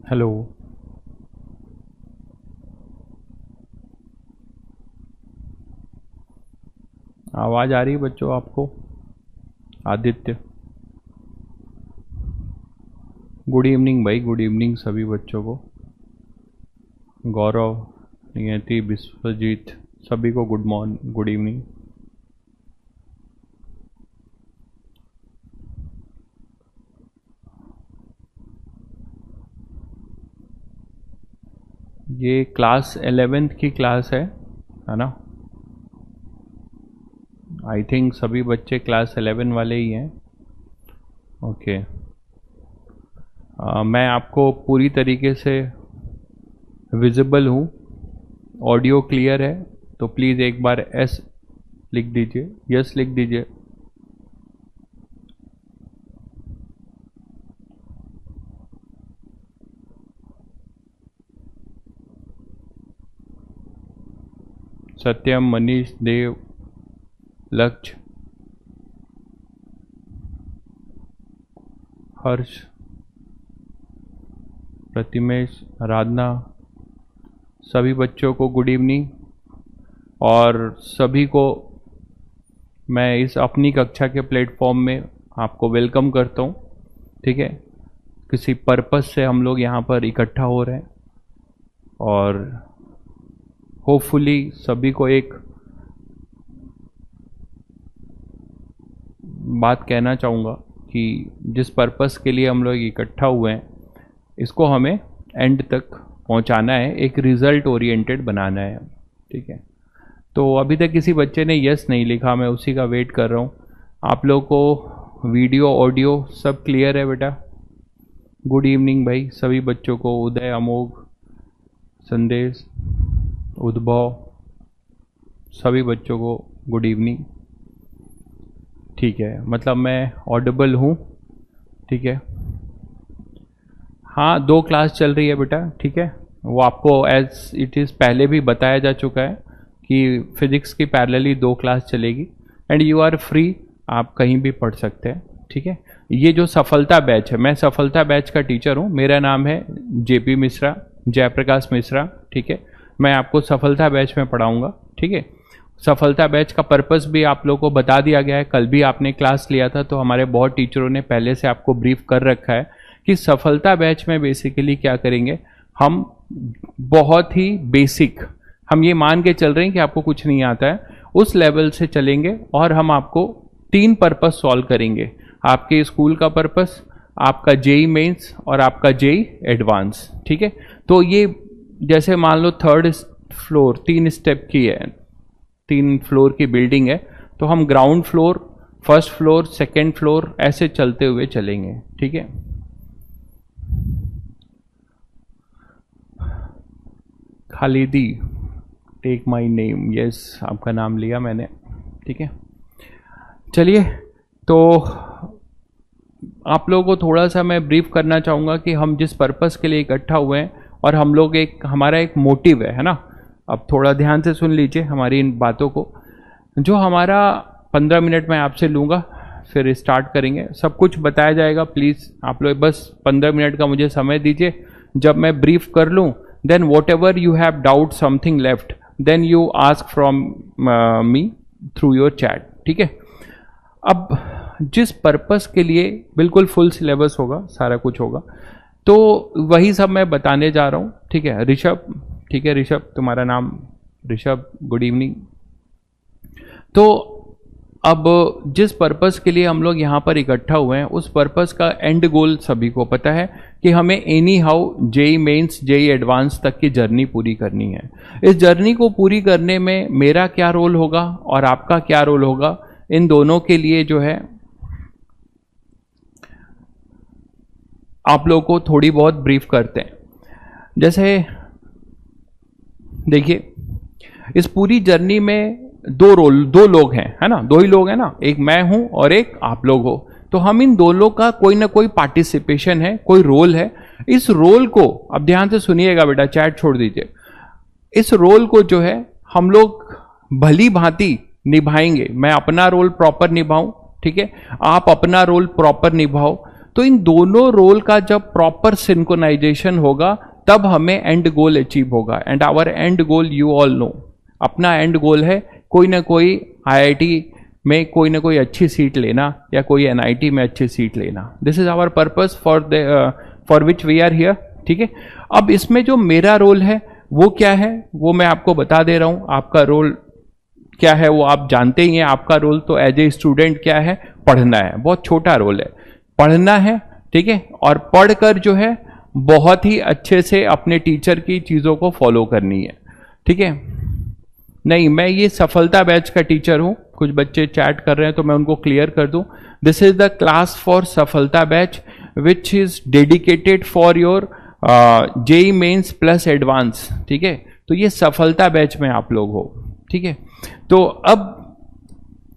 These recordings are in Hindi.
हेलो। आवाज़ आ रही है बच्चों आपको? आदित्य, गुड इवनिंग भाई, गुड इवनिंग सभी बच्चों को। गौरव, नियति, विश्वजीत, सभी को गुड मॉर्निंग, गुड इवनिंग। ये क्लास 11th की क्लास है ना? आई थिंक सभी बच्चे क्लास 11 वाले ही हैं। ओके। मैं आपको पूरी तरीके से विजिबल हूँ, ऑडियो क्लियर है, तो प्लीज़ एक बार एस लिख दीजिए, यस लिख दीजिए। सत्यम, मनीष, देव, लक्ष्य, हर्ष, प्रतिमेश, आराधना, सभी बच्चों को गुड इवनिंग। और सभी को मैं इस अपनी कक्षा के प्लेटफॉर्म में आपको वेलकम करता हूँ। ठीक है, किसी पर्पस से हम लोग यहाँ पर इकट्ठा हो रहे हैं और होपफुली सभी को एक बात कहना चाहूँगा कि जिस पर्पस के लिए हम लोग इकट्ठा हुए हैं इसको हमें एंड तक पहुँचाना है, एक रिज़ल्ट ओरिएंटेड बनाना है। ठीक है, तो अभी तक किसी बच्चे ने यस नहीं लिखा, मैं उसी का वेट कर रहा हूँ। आप लोगों को वीडियो ऑडियो सब क्लियर है बेटा? गुड इवनिंग भाई सभी बच्चों को, उदय, अमोघ, संदेश, उद्भव, सभी बच्चों को गुड इवनिंग। ठीक है, मतलब मैं ऑडिबल हूँ? ठीक है, हाँ 2 क्लास चल रही है बेटा। ठीक है, वो आपको एज इट इज़ पहले भी बताया जा चुका है कि फिजिक्स की पैरेलली 2 क्लास चलेगी एंड यू आर फ्री, आप कहीं भी पढ़ सकते हैं। ठीक है, ये जो सफलता बैच है, मैं सफलता बैच का टीचर हूँ, मेरा नाम है जेपी मिश्रा, जयप्रकाश मिश्रा। ठीक है, मैं आपको सफलता बैच में पढ़ाऊँगा। ठीक है, सफलता बैच का पर्पस भी आप लोगों को बता दिया गया है, कल भी आपने क्लास लिया था तो हमारे बहुत टीचरों ने पहले से आपको ब्रीफ कर रखा है कि सफलता बैच में बेसिकली क्या करेंगे हम। बहुत ही बेसिक, हम ये मान के चल रहे हैं कि आपको कुछ नहीं आता है, उस लेवल से चलेंगे और हम आपको 3 पर्पस सॉल्व करेंगे। आपके स्कूल का पर्पस, आपका जेई मेंस और आपका जेई एडवांस। ठीक है, तो ये जैसे मान लो 3rd फ्लोर 3 स्टेप की है, 3 फ्लोर की बिल्डिंग है, तो हम ground floor, 1st floor, 2nd floor ऐसे चलते हुए चलेंगे। ठीक है, Khalidi, take my name, yes आपका नाम लिया मैंने। ठीक है, चलिए, तो आप लोगों को थोड़ा सा मैं ब्रीफ करना चाहूँगा कि हम जिस पर्पस के लिए इकट्ठा हुए हैं और हम लोग हमारा एक मोटिव है ना। अब थोड़ा ध्यान से सुन लीजिए हमारी इन बातों को। जो हमारा 15 मिनट मैं आपसे लूँगा, फिर स्टार्ट करेंगे, सब कुछ बताया जाएगा। प्लीज़ आप लोग बस 15 मिनट का मुझे समय दीजिए, जब मैं ब्रीफ कर लूँ then whatever you have doubt something left then you ask from me through your chat. ठीक है, अब जिस पर्पस के लिए बिल्कुल फुल सिलेबस होगा, सारा कुछ होगा, तो वही सब मैं बताने जा रहा हूँ। ठीक है, ऋषभ, ठीक है ऋषभ, तुम्हारा नाम ऋषभ, गुड इवनिंग। तो अब जिस पर्पस के लिए हम लोग यहाँ पर इकट्ठा हुए हैं उस पर्पस का एंड गोल सभी को पता है कि हमें anyhow JEE mains JEE advance तक की जर्नी पूरी करनी है। इस जर्नी को पूरी करने में मेरा क्या रोल होगा और आपका क्या रोल होगा, इन दोनों के लिए जो है आप लोगों को थोड़ी बहुत ब्रीफ करते हैं। जैसे देखिए, इस पूरी जर्नी में 2 लोग हैं, है ना, 2 ही लोग हैं ना, एक मैं हूं और एक आप लोग हो। तो हम इन दोनों का कोई ना कोई पार्टिसिपेशन है, कोई रोल है। इस रोल को अब ध्यान से सुनिएगा बेटा, चैट छोड़ दीजिए। इस रोल को जो है हम लोग भली भांति निभाएंगे। मैं अपना रोल प्रॉपर निभाऊं, ठीक है, आप अपना रोल प्रॉपर निभाओ, तो इन दोनों रोल का जब प्रॉपर सिंक्रोनाइजेशन होगा तब हमें एंड गोल अचीव होगा। And our and goal you all know, अपना एंड गोल है कोई ना कोई IIT में कोई ना कोई अच्छी सीट लेना या कोई NIT में अच्छी सीट लेना। This is our purpose for which we are here. ठीक है, अब इसमें जो मेरा रोल है वो क्या है वो मैं आपको बता दे रहा हूं। आपका रोल क्या है वो आप जानते ही हैं। आपका रोल तो एज ए स्टूडेंट क्या है, पढ़ना है। बहुत छोटा रोल है, पढ़ना है। ठीक है, और पढ़कर जो है बहुत ही अच्छे से अपने टीचर की चीजों को फॉलो करनी है। ठीक है, नहीं मैं ये सफलता बैच का टीचर हूं। कुछ बच्चे चैट कर रहे हैं तो मैं उनको क्लियर कर दूं। This is the class for Safalta batch which is dedicated for your JEE mains plus advance. ठीक है, तो ये सफलता बैच में आप लोग हो। ठीक है, तो अब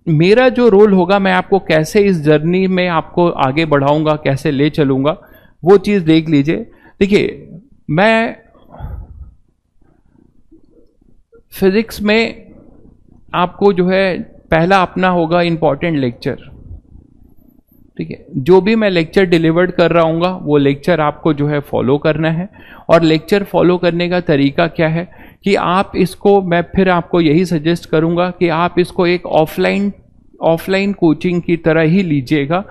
मेरा जो रोल होगा, मैं आपको कैसे इस जर्नी में आपको आगे बढ़ाऊंगा, कैसे ले चलूंगा, वो चीज देख लीजिए। देखिए, मैं फिजिक्स में आपको जो है पहला अपना होगा इंपॉर्टेंट लेक्चर। ठीक है, जो भी मैं लेक्चर डिलीवर्ड कर रहा हूँगा वो लेक्चर आपको जो है फॉलो करना है। और लेक्चर फॉलो करने का तरीका क्या है कि आप इसको, मैं फिर आपको यही सजेस्ट करूँगा कि आप इसको एक ऑफलाइन कोचिंग की तरह ही लीजिएगा।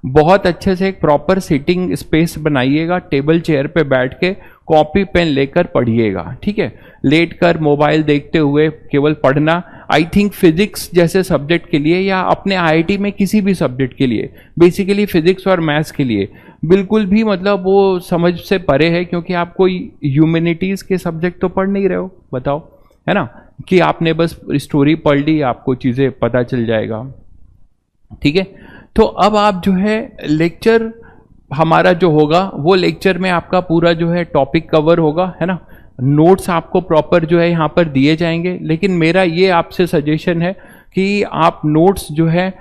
बहुत अच्छे से एक प्रॉपर सिटिंग स्पेस बनाइएगा, टेबल चेयर पे बैठ के कॉपी पेन लेकर पढ़िएगा। ठीक है, लेटकर मोबाइल देखते हुए केवल पढ़ना, आई थिंक फिजिक्स जैसे सब्जेक्ट के लिए या अपने IIT में किसी भी सब्जेक्ट के लिए, बेसिकली फिजिक्स और मैथ्स के लिए बिल्कुल भी मतलब वो समझ से परे है। क्योंकि आप कोई ह्यूमैनिटीज के सब्जेक्ट तो पढ़ नहीं रहे हो, बताओ, है ना, कि आपने बस स्टोरी पढ़ ली आपको चीजें पता चल जाएगा। ठीक है, तो अब आप जो है लेक्चर हमारा जो होगा वो लेक्चर में आपका पूरा जो है टॉपिक कवर होगा, है ना। नोट्स आपको प्रॉपर जो है यहाँ पर दिए जाएंगे, लेकिन मेरा ये आपसे सजेशन है कि आप नोट्स जो है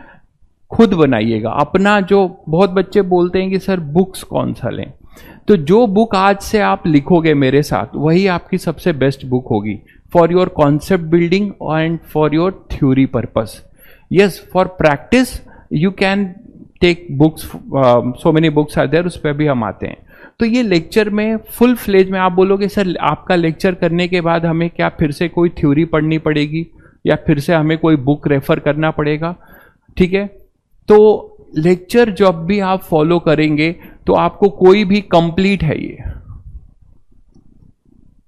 खुद बनाइएगा अपना। जो बहुत बच्चे बोलते हैं कि सर बुक्स कौन सा लें, तो जो बुक आज से आप लिखोगे मेरे साथ वही आपकी सबसे बेस्ट बुक होगी for your concept building and for your theory purpose. Yes, for practice you can take books, so many books are there, उस पर भी हम आते हैं। तो ये लेक्चर में फुल फ्लेज में आप बोलोगे सर आपका लेक्चर करने के बाद हमें क्या फिर से कोई थ्योरी पढ़नी पड़ेगी या फिर से हमें कोई बुक रेफर करना पड़ेगा? ठीक है, तो लेक्चर जब भी आप फॉलो करेंगे तो आपको कोई भी कंप्लीट है, ये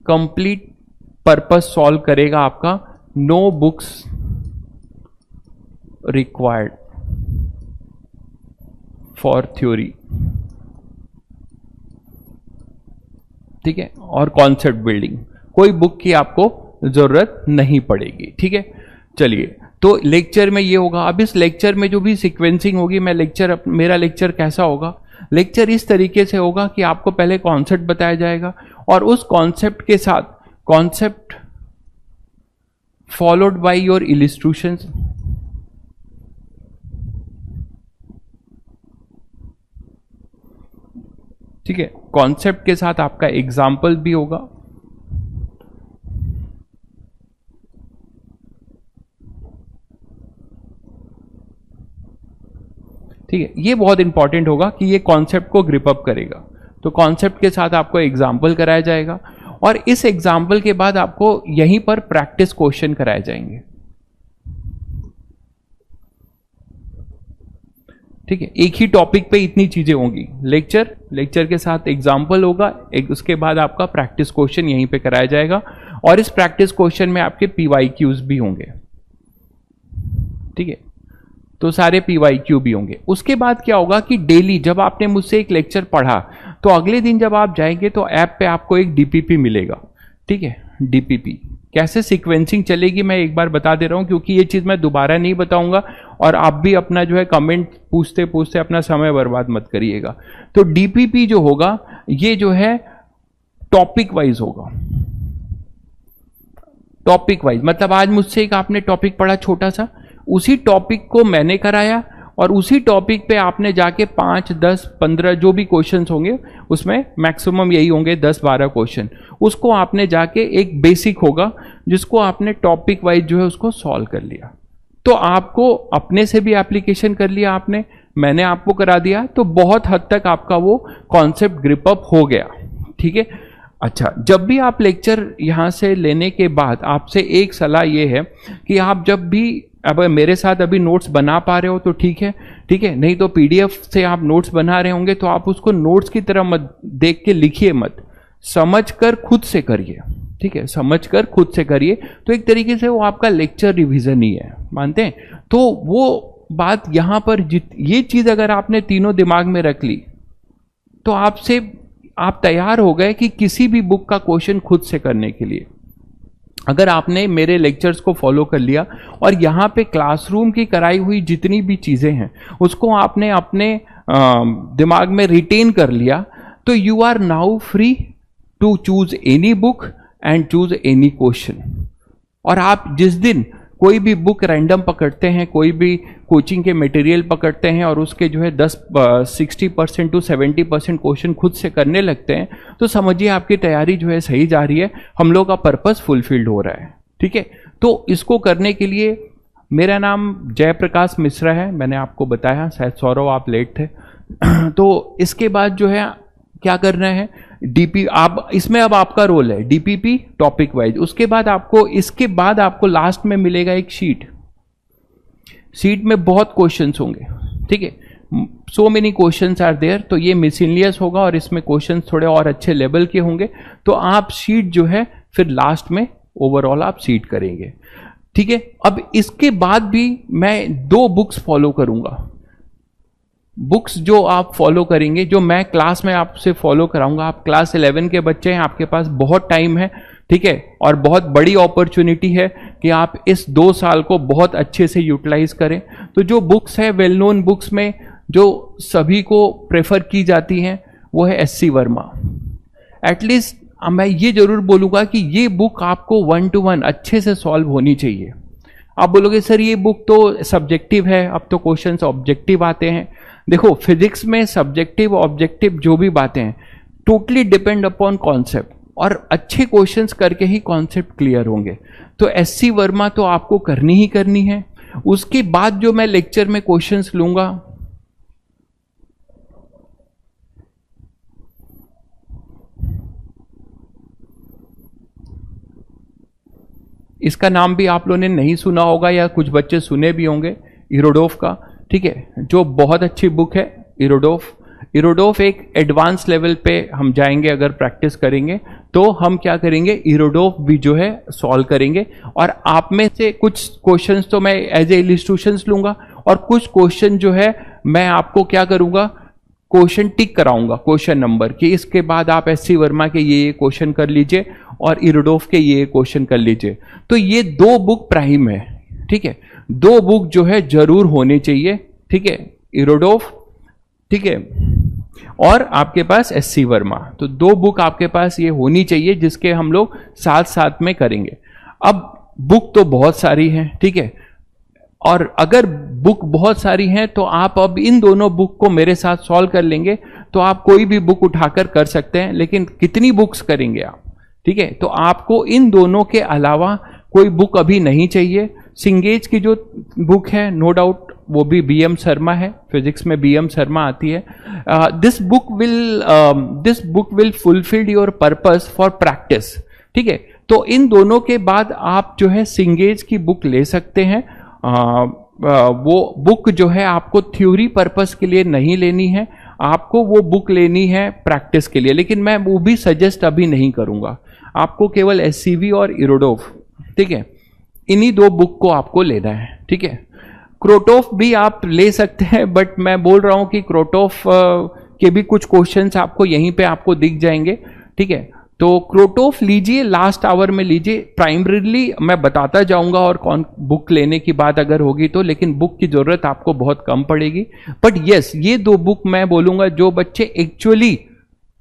कंप्लीट पर्पस सॉल्व करेगा आपका। No books required for theory. ठीक है, और कॉन्सेप्ट बिल्डिंग कोई बुक की आपको जरूरत नहीं पड़ेगी। ठीक है, चलिए, तो लेक्चर में ये होगा। अब इस लेक्चर में जो भी सीक्वेंसिंग होगी, मेरा लेक्चर कैसा होगा? लेक्चर इस तरीके से होगा कि आपको पहले कॉन्सेप्ट बताया जाएगा और उस कॉन्सेप्ट के साथ concept followed by your illustrations. ठीक है, कॉन्सेप्ट के साथ आपका एग्जाम्पल भी होगा। ठीक है, ये बहुत इंपॉर्टेंट होगा कि ये कॉन्सेप्ट को ग्रिप अप करेगा। तो कॉन्सेप्ट के साथ आपको एग्जाम्पल कराया जाएगा और इस एग्जाम्पल के बाद आपको यहीं पर प्रैक्टिस क्वेश्चन कराए जाएंगे। ठीक है, एक ही टॉपिक पे इतनी चीजें होंगी। लेक्चर के साथ एग्जाम्पल होगा, उसके बाद आपका प्रैक्टिस क्वेश्चन यहीं पे कराया जाएगा और इस प्रैक्टिस क्वेश्चन में आपके PYQs भी होंगे। ठीक है, तो सारे PYQ भी होंगे। उसके बाद क्या होगा कि डेली जब आपने मुझसे एक लेक्चर पढ़ा तो अगले दिन जब आप जाएंगे तो ऐप पे आपको एक DPP मिलेगा। ठीक है, DPP कैसे सीक्वेंसिंग चलेगी मैं एक बार बता दे रहा हूं, क्योंकि ये चीज मैं दोबारा नहीं बताऊंगा और आप भी अपना जो है कमेंट पूछते पूछते अपना समय बर्बाद मत करिएगा। तो DPP जो होगा ये जो है टॉपिक वाइज होगा। टॉपिक वाइज मतलब आज मुझसे एक आपने टॉपिक पढ़ा छोटा सा, उसी टॉपिक को मैंने कराया और उसी टॉपिक पे आपने जाके 5, 10, 15 जो भी क्वेश्चंस होंगे, उसमें मैक्सिमम यही होंगे 10-12 क्वेश्चन, उसको आपने जाके एक बेसिक होगा जिसको आपने टॉपिक वाइज जो है उसको सॉल्व कर लिया। तो आपको अपने से भी एप्लीकेशन कर लिया आपने, मैंने आपको करा दिया, तो बहुत हद तक आपका वो कॉन्सेप्ट ग्रिप अप हो गया। ठीक है। अच्छा, जब भी आप लेक्चर यहाँ से लेने के बाद आपसे एक सलाह ये है कि आप जब भी, अब मेरे साथ अभी नोट्स बना पा रहे हो तो ठीक है, ठीक है, नहीं तो पीडीएफ से आप नोट्स बना रहे होंगे तो आप उसको नोट्स की तरह मत देख के लिखिए मत, समझ कर खुद से करिए। ठीक है, समझ कर खुद से करिए, तो एक तरीके से वो आपका लेक्चर रिवीजन ही है, मानते हैं? तो वो बात यहां पर ये चीज अगर आपने तीनों दिमाग में रख ली तो आप तैयार हो गए कि किसी भी बुक का क्वेश्चन खुद से करने के लिए। अगर आपने मेरे लेक्चर्स को फॉलो कर लिया और यहाँ पे क्लासरूम की कराई हुई जितनी भी चीजें हैं उसको आपने अपने दिमाग में रिटेन कर लिया, तो you are now free to choose any book and choose any question. और आप जिस दिन कोई भी बुक रैंडम पकड़ते हैं, कोई भी कोचिंग के मटेरियल पकड़ते हैं और उसके जो है 60% to 70% क्वेश्चन खुद से करने लगते हैं, तो समझिए आपकी तैयारी जो है सही जा रही है, हम लोग का पर्पस फुलफिल्ड हो रहा है। ठीक है, तो इसको करने के लिए मेरा नाम जयप्रकाश मिश्रा है, मैंने आपको बताया, शायद सौरव आप लेट थे। तो इसके बाद जो है क्या करना है, डीपी, आप इसमें अब आपका रोल है डीपीपी टॉपिक वाइज। इसके बाद आपको लास्ट में मिलेगा एक शीट में बहुत क्वेश्चंस होंगे। ठीक है, so many questions are there, तो ये मिसलिनियस होगा और इसमें क्वेश्चंस थोड़े और अच्छे लेवल के होंगे। तो आप शीट जो है फिर लास्ट में ओवरऑल आप शीट करेंगे। ठीक है, अब इसके बाद भी मैं 2 बुक्स फॉलो करूंगा। बुक्स जो आप फॉलो करेंगे, जो मैं क्लास में आपसे फॉलो कराऊंगा, आप क्लास 11 के बच्चे हैं, आपके पास बहुत टाइम है। ठीक है, और बहुत बड़ी अपॉर्चुनिटी है कि आप इस 2 साल को बहुत अच्छे से यूटिलाइज करें। तो जो बुक्स है, वेल नोन बुक्स में जो सभी को प्रेफर की जाती हैं वो है एससी वर्मा। एटलीस्ट मैं ये जरूर बोलूंगा कि ये बुक आपको 1 to 1 अच्छे से सॉल्व होनी चाहिए। आप बोलोगे सर ये बुक तो सब्जेक्टिव है, अब तो क्वेश्चंस ऑब्जेक्टिव आते हैं। देखो, फिजिक्स में सब्जेक्टिव ऑब्जेक्टिव जो भी बातें हैं टोटली डिपेंड अपॉन कॉन्सेप्ट, और अच्छे क्वेश्चंस करके ही कॉन्सेप्ट क्लियर होंगे। तो एससी वर्मा तो आपको करनी ही करनी है। उसके बाद जो मैं लेक्चर में क्वेश्चंस लूंगा, इसका नाम भी आप लोगों ने नहीं सुना होगा या कुछ बच्चे सुने भी होंगे, इरोडोफ का। ठीक है, जो बहुत अच्छी बुक है इरोडोफ एक एडवांस लेवल पे हम जाएंगे अगर प्रैक्टिस करेंगे, तो हम क्या करेंगे, इरोडोफ भी जो है सॉल्व करेंगे। और आप में से कुछ क्वेश्चंस तो मैं एज ए इलिस्ट्रेशंस लूंगा और कुछ क्वेश्चन जो है मैं आपको क्या करूंगा, क्वेश्चन टिक कराऊंगा, क्वेश्चन नंबर, कि इसके बाद आप एससी वर्मा के ये क्वेश्चन कर लीजिए और इरोडोफ के ये क्वेश्चन कर लीजिए। तो ये 2 बुक प्राइम है। ठीक है, 2 बुक जो है जरूर होने चाहिए। ठीक है, इरोडोफ, ठीक है, और आपके पास एससी वर्मा, तो 2 बुक आपके पास ये होनी चाहिए जिसके हम लोग साथ साथ में करेंगे। अब बुक तो बहुत सारी हैं, ठीक है, और अगर बुक बहुत सारी हैं तो आप अब इन दोनों बुक को मेरे साथ सॉल्व कर लेंगे तो आप कोई भी बुक उठाकर कर सकते हैं। लेकिन कितनी बुक्स करेंगे आप? ठीक है, तो आपको इन दोनों के अलावा कोई बुक अभी नहीं चाहिए। सिंगेज की जो बुक है, नो डाउट वो भी बीएम शर्मा है, फिजिक्स में बीएम शर्मा आती है। This book will fulfil your purpose for practice. ठीक है, तो इन दोनों के बाद आप जो है सिंगेज की बुक ले सकते हैं। वो बुक जो है आपको थ्योरी पर्पस के लिए नहीं लेनी है, आपको वो बुक लेनी है प्रैक्टिस के लिए। लेकिन मैं वो भी सजेस्ट अभी नहीं करूंगा, आपको केवल एससीवी और इरोडोफ, ठीक है, इन्हीं 2 बुक को आपको लेना है। ठीक है, क्रोटोफ भी आप ले सकते हैं, बट मैं बोल रहा हूं कि क्रोटोफ के भी कुछ क्वेश्चंस आपको यहीं पे आपको दिख जाएंगे। ठीक है, तो क्रोटोफ लीजिए, लास्ट आवर में लीजिए। प्राइमरीली मैं बताता जाऊंगा और कौन बुक लेने की बात अगर होगी तो, लेकिन बुक की जरूरत आपको बहुत कम पड़ेगी। बट यस, ये 2 बुक मैं बोलूंगा जो बच्चे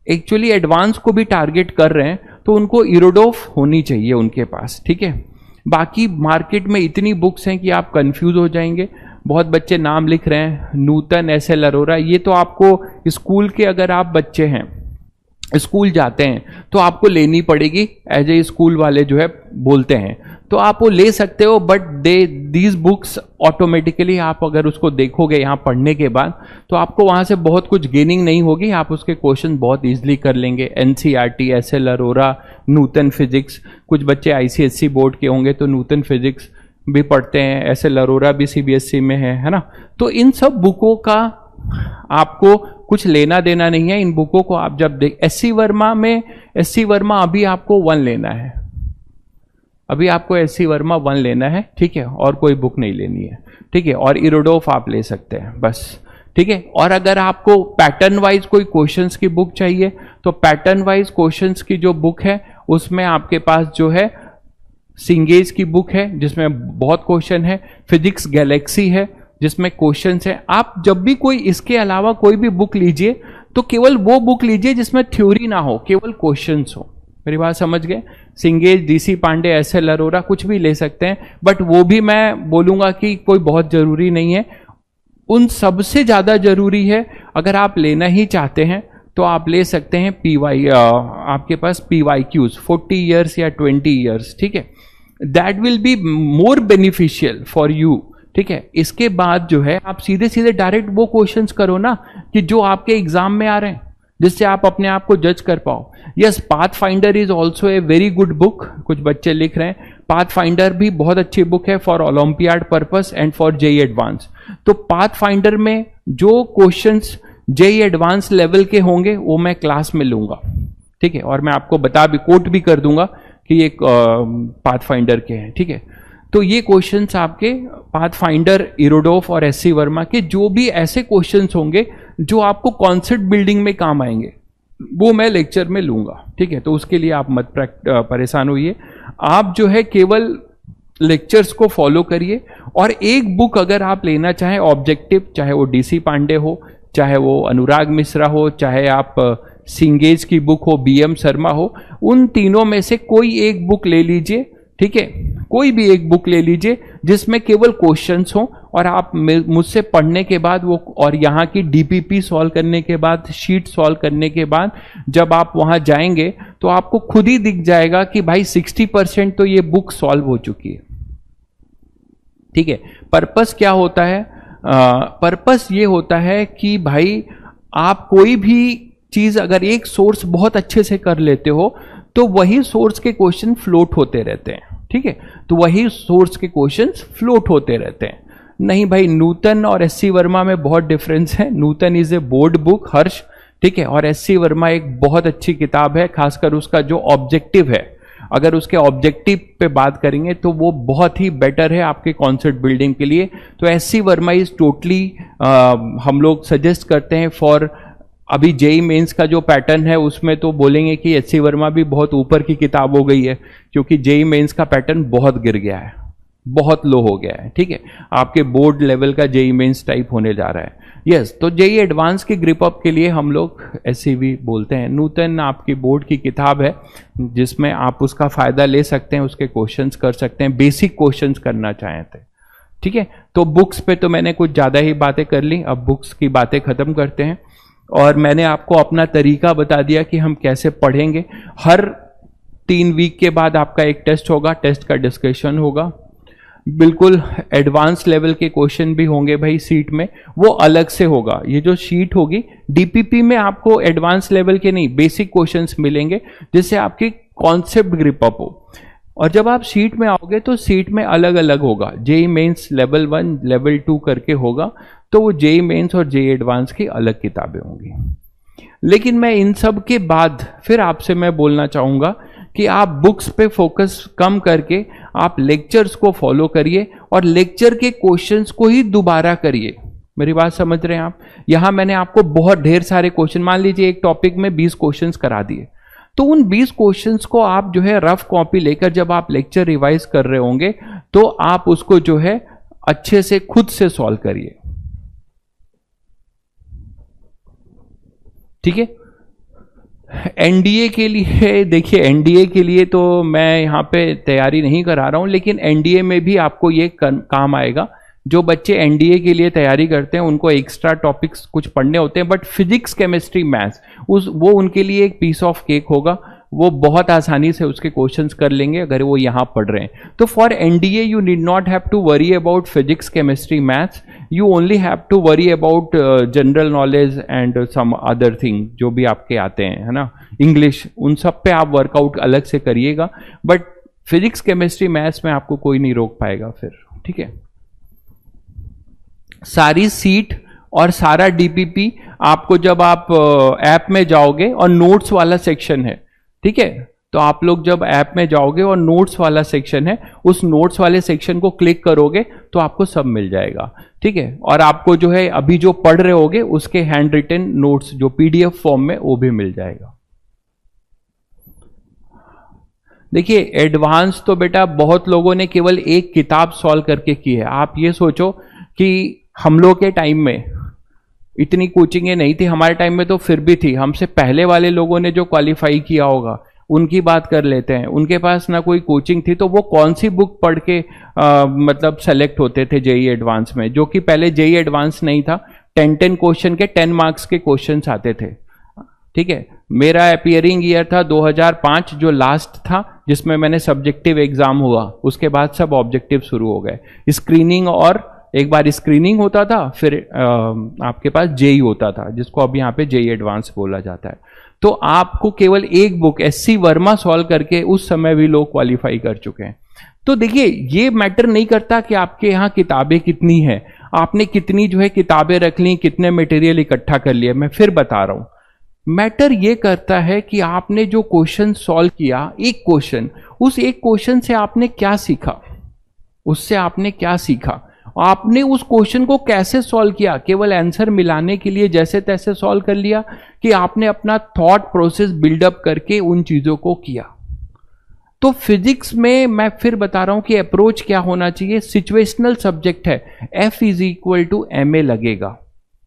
एक्चुअली एडवांस को भी टारगेट कर रहे हैं तो उनको इरोडोफ होनी चाहिए उनके पास। ठीक है, बाकी मार्केट में इतनी बुक्स हैं कि आप कंफ्यूज हो जाएंगे। बहुत बच्चे नाम लिख रहे हैं, नूतन, एसएल अरोरा, ये तो आपको स्कूल के अगर आप बच्चे हैं स्कूल जाते हैं तो आपको लेनी पड़ेगी, एज ए स्कूल वाले जो है बोलते हैं, तो आप वो ले सकते हो, बट दीज बुक्स ऑटोमेटिकली आप अगर उसको देखोगे यहाँ पढ़ने के बाद तो आपको वहाँ से बहुत कुछ गेनिंग नहीं होगी, आप उसके क्वेश्चन बहुत इजीली कर लेंगे। NCERT, SL Arora, Newton physics, कुछ बच्चे आईसीएसई बोर्ड के होंगे तो न्यूटन फिजिक्स भी पढ़ते हैं, एसएल अरोरा भी सीबीएसई में है ना। तो इन सब बुकों का आपको कुछ लेना देना नहीं है। इन बुकों को आप जब एससी वर्मा में, एससी वर्मा अभी आपको 1 लेना है, अभी आपको एससी वर्मा 1 लेना है, ठीक है, और कोई बुक नहीं लेनी है, ठीक है। और इरोडोफ आप ले सकते हैं बस, ठीक है। और अगर आपको पैटर्न वाइज कोई क्वेश्चंस की बुक चाहिए तो पैटर्न वाइज क्वेश्चंस की जो बुक है उसमें आपके पास जो है सिंगेज की बुक है जिसमें बहुत क्वेश्चन है, फिजिक्स गैलेक्सी है जिसमें क्वेश्चंस है। आप जब भी कोई इसके अलावा कोई भी बुक लीजिए तो केवल वो बुक लीजिए जिसमें थ्योरी ना हो, केवल क्वेश्चंस हो। मेरी बात समझ गए? सिंगेज, डीसी पांडे, एसएल अरोरा कुछ भी ले सकते हैं, बट वो भी मैं बोलूंगा कि कोई बहुत जरूरी नहीं है। उन सबसे ज्यादा जरूरी है, अगर आप लेना ही चाहते हैं तो आप ले सकते हैं पीवाई, आपके पास PYQs 40 ईयर्स या 20 ईयर्स, ठीक है। That will be more beneficial for you, ठीक है। इसके बाद जो है आप सीधे सीधे डायरेक्ट वो क्वेश्चंस करो ना कि जो आपके एग्जाम में आ रहे हैं, जिससे आप अपने आप को जज कर पाओ। Yes, pathfinder is also a very good book, कुछ बच्चे लिख रहे हैं पाथफाइंडर भी बहुत अच्छी बुक है for olympiad purpose and for JEE advance. तो पाथफाइंडर में जो क्वेश्चंस जेई एडवांस लेवल के होंगे वो मैं क्लास में लूंगा, ठीक है, और मैं आपको कोट भी कर दूंगा कि ये पाथफाइंडर के हैं, ठीक है। तो ये क्वेश्चंस आपके पाथफाइंडर, इरोडोफ और एससी वर्मा के जो भी ऐसे क्वेश्चंस होंगे जो आपको कॉन्सेप्ट बिल्डिंग में काम आएंगे वो मैं लेक्चर में लूंगा, ठीक है। तो उसके लिए आप मत परेशान होइए, आप जो है केवल लेक्चर्स को फॉलो करिए। और एक बुक अगर आप लेना चाहें ऑब्जेक्टिव, चाहे वो डीसी पांडे हो, चाहे वो अनुराग मिश्रा हो, चाहे आप सिंगेज की बुक हो, बीएम शर्मा हो, उन तीनों में से कोई एक बुक ले लीजिए, ठीक है। कोई भी एक बुक ले लीजिए जिसमें केवल क्वेश्चंस हो, और आप मुझसे पढ़ने के बाद वो, और यहाँ की डीपीपी सॉल्व करने के बाद, शीट सॉल्व करने के बाद जब आप वहां जाएंगे तो आपको खुद ही दिख जाएगा कि भाई 60% तो ये बुक सॉल्व हो चुकी है, ठीक है। पर्पस क्या होता है? पर्पस ये होता है कि भाई आप कोई भी चीज अगर एक सोर्स बहुत अच्छे से कर लेते हो तो वही सोर्स के क्वेश्चन फ्लोट होते रहते हैं, ठीक है। तो वही सोर्स के क्वेश्चंस फ्लोट होते रहते हैं। नहीं भाई, नूतन और एससी वर्मा में बहुत डिफरेंस है। नूतन इज ए बोर्ड बुक, हर्ष, ठीक है, और एससी वर्मा एक बहुत अच्छी किताब है, खासकर उसका जो ऑब्जेक्टिव है, अगर उसके ऑब्जेक्टिव पे बात करेंगे तो वो बहुत ही बेटर है आपके कॉन्सेप्ट बिल्डिंग के लिए। तो एससी वर्मा इज टोटली हम लोग सजेस्ट करते हैं फॉर, अभी जेई मेंस का जो पैटर्न है उसमें तो बोलेंगे कि एससी वर्मा भी बहुत ऊपर की किताब हो गई है, क्योंकि जेई मेंस का पैटर्न बहुत गिर गया है, बहुत लो हो गया है, ठीक है। आपके बोर्ड लेवल का जेई मेंस टाइप होने जा रहा है। यस, तो जेई एडवांस की ग्रिप अप के लिए हम लोग एससीवी बोलते हैं। नूतन आपकी बोर्ड की किताब है जिसमें आप उसका फायदा ले सकते हैं, उसके क्वेश्चंस कर सकते हैं, बेसिक क्वेश्चंस करना चाहें थे, ठीक है। तो बुक्स पे तो मैंने कुछ ज्यादा ही बातें कर ली, अब बुक्स की बातें खत्म करते हैं। और मैंने आपको अपना तरीका बता दिया कि हम कैसे पढ़ेंगे। हर 3 वीक के बाद आपका एक टेस्ट होगा, टेस्ट का डिस्कशन होगा, बिल्कुल एडवांस लेवल के क्वेश्चन भी होंगे भाई सीट में, वो अलग से होगा। ये जो शीट होगी डीपीपी में आपको एडवांस लेवल के नहीं, बेसिक क्वेश्चंस मिलेंगे जिससे आपकी कॉन्सेप्ट ग्रिप अप हो। और जब आप सीट में आओगे तो सीट में अलग अलग होगा, जेई मेंस लेवल 1, लेवल 2 करके होगा, तो वो जेई मेंस और जेई एडवांस की अलग किताबें होंगी। लेकिन मैं इन सब के बाद फिर आपसे मैं बोलना चाहूंगा कि आप बुक्स पे फोकस कम करके आप लेक्चर्स को फॉलो करिए और लेक्चर के क्वेश्चंस को ही दोबारा करिए। मेरी बात समझ रहे हैं आप? यहां मैंने आपको बहुत ढेर सारे क्वेश्चन, मान लीजिए एक टॉपिक में 20 क्वेश्चंस करा दिए, तो उन 20 क्वेश्चंस को आप जो है रफ कॉपी लेकर जब आप लेक्चर रिवाइज कर रहे होंगे तो आप उसको जो है अच्छे से खुद से सॉल्व करिए, ठीक है। एनडीए के लिए देखिए, एनडीए के लिए तो मैं यहां पे तैयारी नहीं करा रहा हूं, लेकिन एनडीए में भी आपको ये काम आएगा। जो बच्चे एनडीए के लिए तैयारी करते हैं उनको एक्स्ट्रा टॉपिक्स कुछ पढ़ने होते हैं, बट फिजिक्स, केमिस्ट्री, मैथ्स वो उनके लिए एक पीस ऑफ केक होगा। वो बहुत आसानी से उसके क्वेश्चंस कर लेंगे अगर वो यहाँ पढ़ रहे हैं। तो for NDA you need not have to worry about physics, chemistry, maths, you only have to worry about general knowledge and some other thing जो भी आपके आते हैं, है ना, इंग्लिश, उन सब पे आप वर्कआउट अलग से करिएगा। बट फिजिक्स, केमिस्ट्री, मैथ्स में आपको कोई नहीं रोक पाएगा फिर, ठीक है। सारी सीट और सारा डीपीपी आपको जब आप ऐप में जाओगे और नोट्स वाला सेक्शन है, ठीक है, तो आप लोग जब ऐप में जाओगे और नोट्स वाला सेक्शन है, उस नोट्स वाले सेक्शन को क्लिक करोगे तो आपको सब मिल जाएगा, ठीक है। और आपको जो है अभी जो पढ़ रहे होगे उसके हैंड रिटन नोट्स जो पीडीएफ फॉर्म में वो भी मिल जाएगा। देखिए एडवांस तो बेटा बहुत लोगों ने केवल एक किताब सॉल्व करके की है। आप ये सोचो कि हम लोग के टाइम में इतनी कोचिंगें नहीं थी, हमारे टाइम में तो फिर भी थी। हमसे पहले वाले लोगों ने जो क्वालिफाई किया होगा उनकी बात कर लेते हैं, उनके पास ना कोई कोचिंग थी, तो वो कौन सी बुक पढ़ के मतलब सेलेक्ट होते थे जेई एडवांस में, जो कि पहले जेई एडवांस नहीं था। 10 क्वेश्चन के 10 मार्क्स के क्वेश्चंस आते थे, ठीक है। मेरा अपियरिंग ईयर था 2005 जो लास्ट था, जिसमें मैंने सब्जेक्टिव एग्जाम हुआ, उसके बाद सब ऑब्जेक्टिव शुरू हो गए। स्क्रीनिंग, और एक बार स्क्रीनिंग होता था, फिर आपके पास जेई होता था, जिसको अब यहाँ पे जेई एडवांस बोला जाता है। तो आपको केवल एक बुक एससी वर्मा सॉल्व करके उस समय भी लोग क्वालिफाई कर चुके हैं। तो देखिए ये मैटर नहीं करता कि आपके यहाँ किताबें कितनी है, आपने कितनी जो है किताबें रख ली, कितने मटेरियल इकट्ठा कर लिया। मैं फिर बता रहा हूं, मैटर ये करता है कि आपने जो क्वेश्चन सॉल्व किया, एक क्वेश्चन, उस एक क्वेश्चन से आपने क्या सीखा, उससे आपने क्या सीखा, आपने उस क्वेश्चन को कैसे सॉल्व किया। केवल आंसर मिलाने के लिए जैसे तैसे सॉल्व कर लिया, कि आपने अपना थॉट प्रोसेस बिल्डअप करके उन चीजों को किया। तो फिजिक्स में मैं फिर बता रहा हूं कि अप्रोच क्या होना चाहिए। सिचुएशनल सब्जेक्ट है, F = ma लगेगा,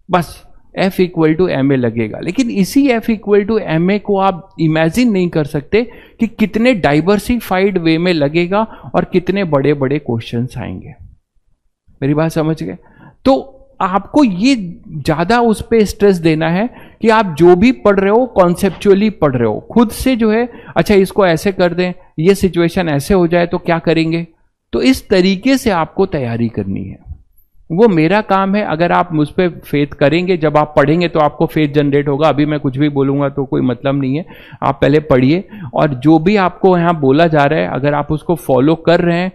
बस F = ma लगेगा। लेकिन इसी F = ma को आप इमेजिन नहीं कर सकते कि कितने डाइवर्सिफाइड वे में लगेगा और कितने बड़े बड़े क्वेश्चंस आएंगे। मेरी बात समझ गए? तो आपको ये ज्यादा उस पर स्ट्रेस देना है कि आप जो भी पढ़ रहे हो कॉन्सेप्चुअली पढ़ रहे हो, खुद से जो है अच्छा इसको ऐसे कर दें, ये सिचुएशन ऐसे हो जाए तो क्या करेंगे। तो इस तरीके से आपको तैयारी करनी है, वो मेरा काम है। अगर आप मुझ पर फेथ करेंगे, जब आप पढ़ेंगे तो आपको फेथ जनरेट होगा। अभी मैं कुछ भी बोलूंगा तो कोई मतलब नहीं है, आप पहले पढ़िए और जो भी आपको यहां बोला जा रहा है अगर आप उसको फॉलो कर रहे हैं।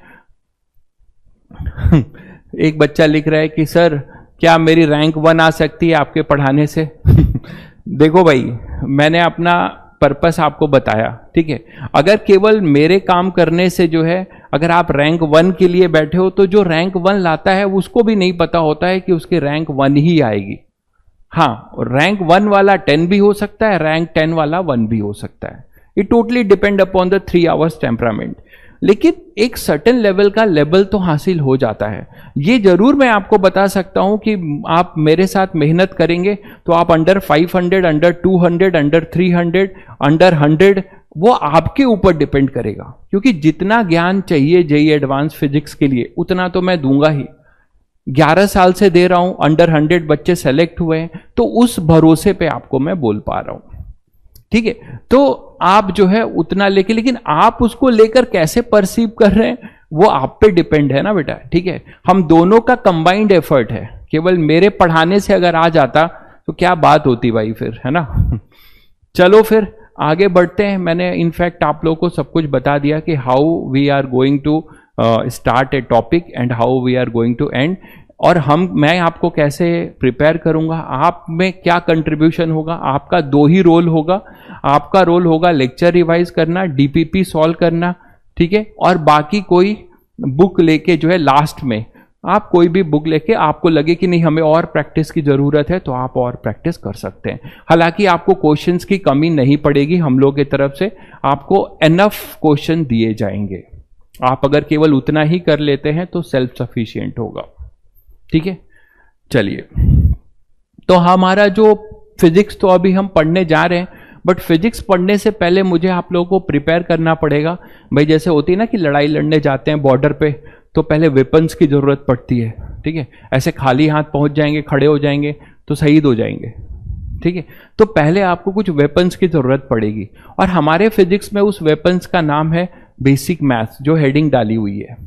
एक बच्चा लिख रहा है कि सर क्या मेरी रैंक 1 आ सकती है आपके पढ़ाने से? देखो भाई, मैंने अपना पर्पस आपको बताया, ठीक है। अगर केवल मेरे काम करने से जो है अगर आप रैंक 1 के लिए बैठे हो, तो जो रैंक 1 लाता है उसको भी नहीं पता होता है कि उसकी रैंक 1 ही आएगी। हाँ, रैंक 1 वाला 10 भी हो सकता है, रैंक 10 वाला 1 भी हो सकता है। It totally depend upon the 3 hours temperament. लेकिन एक सर्टेन लेवल का लेवल तो हासिल हो जाता है। ये जरूर मैं आपको बता सकता हूं कि आप मेरे साथ मेहनत करेंगे तो आप अंडर 500, अंडर 200, अंडर 300, अंडर 100, वो आपके ऊपर डिपेंड करेगा। क्योंकि जितना ज्ञान चाहिए जेईई एडवांस फिजिक्स के लिए उतना तो मैं दूंगा ही। 11 साल से दे रहा हूं, अंडर 100 बच्चे सेलेक्ट हुए हैं, तो उस भरोसे पे आपको मैं बोल पा रहा हूं, ठीक है। तो आप जो है उतना लेके, लेकिन आप उसको लेकर कैसे परसीव कर रहे हैं वो आप पे डिपेंड है ना बेटा, ठीक है। हम दोनों का कंबाइंड एफर्ट है। केवल मेरे पढ़ाने से अगर आ जाता तो क्या बात होती भाई फिर, है ना। चलो फिर आगे बढ़ते हैं। मैंने इनफैक्ट आप लोगों को सब कुछ बता दिया कि how we are going to start a topic and how we are going to end, और मैं आपको कैसे प्रिपेयर करूंगा, आप में क्या कंट्रीब्यूशन होगा। आपका 2 ही रोल होगा। आपका रोल होगा लेक्चर रिवाइज करना, डीपीपी सॉल्व करना, ठीक है। और बाकी कोई बुक लेके जो है लास्ट में आप कोई भी बुक लेके आपको लगे कि नहीं हमें और प्रैक्टिस की जरूरत है तो आप और प्रैक्टिस कर सकते हैं। हालांकि आपको क्वेश्चंस की कमी नहीं पड़ेगी, हम लोग की तरफ से आपको एनफ क्वेश्चन दिए जाएंगे। आप अगर केवल उतना ही कर लेते हैं तो सेल्फ सफिशिएंट होगा, ठीक है। चलिए, तो हमारा जो फिजिक्स तो अभी हम पढ़ने जा रहे हैं, बट फिजिक्स पढ़ने से पहले मुझे आप लोगों को प्रिपेयर करना पड़ेगा। भाई जैसे होती है ना कि लड़ाई लड़ने जाते हैं बॉर्डर पे, तो पहले वेपन्स की जरूरत पड़ती है, ठीक है, ऐसे खाली हाथ पहुंच जाएंगे, खड़े हो जाएंगे तो शहीद हो जाएंगे। ठीक है, तो पहले आपको कुछ वेपन्स की जरूरत पड़ेगी, और हमारे फिजिक्स में उस वेपन्स का नाम है बेसिक मैथ्स, जो हेडिंग डाली हुई है।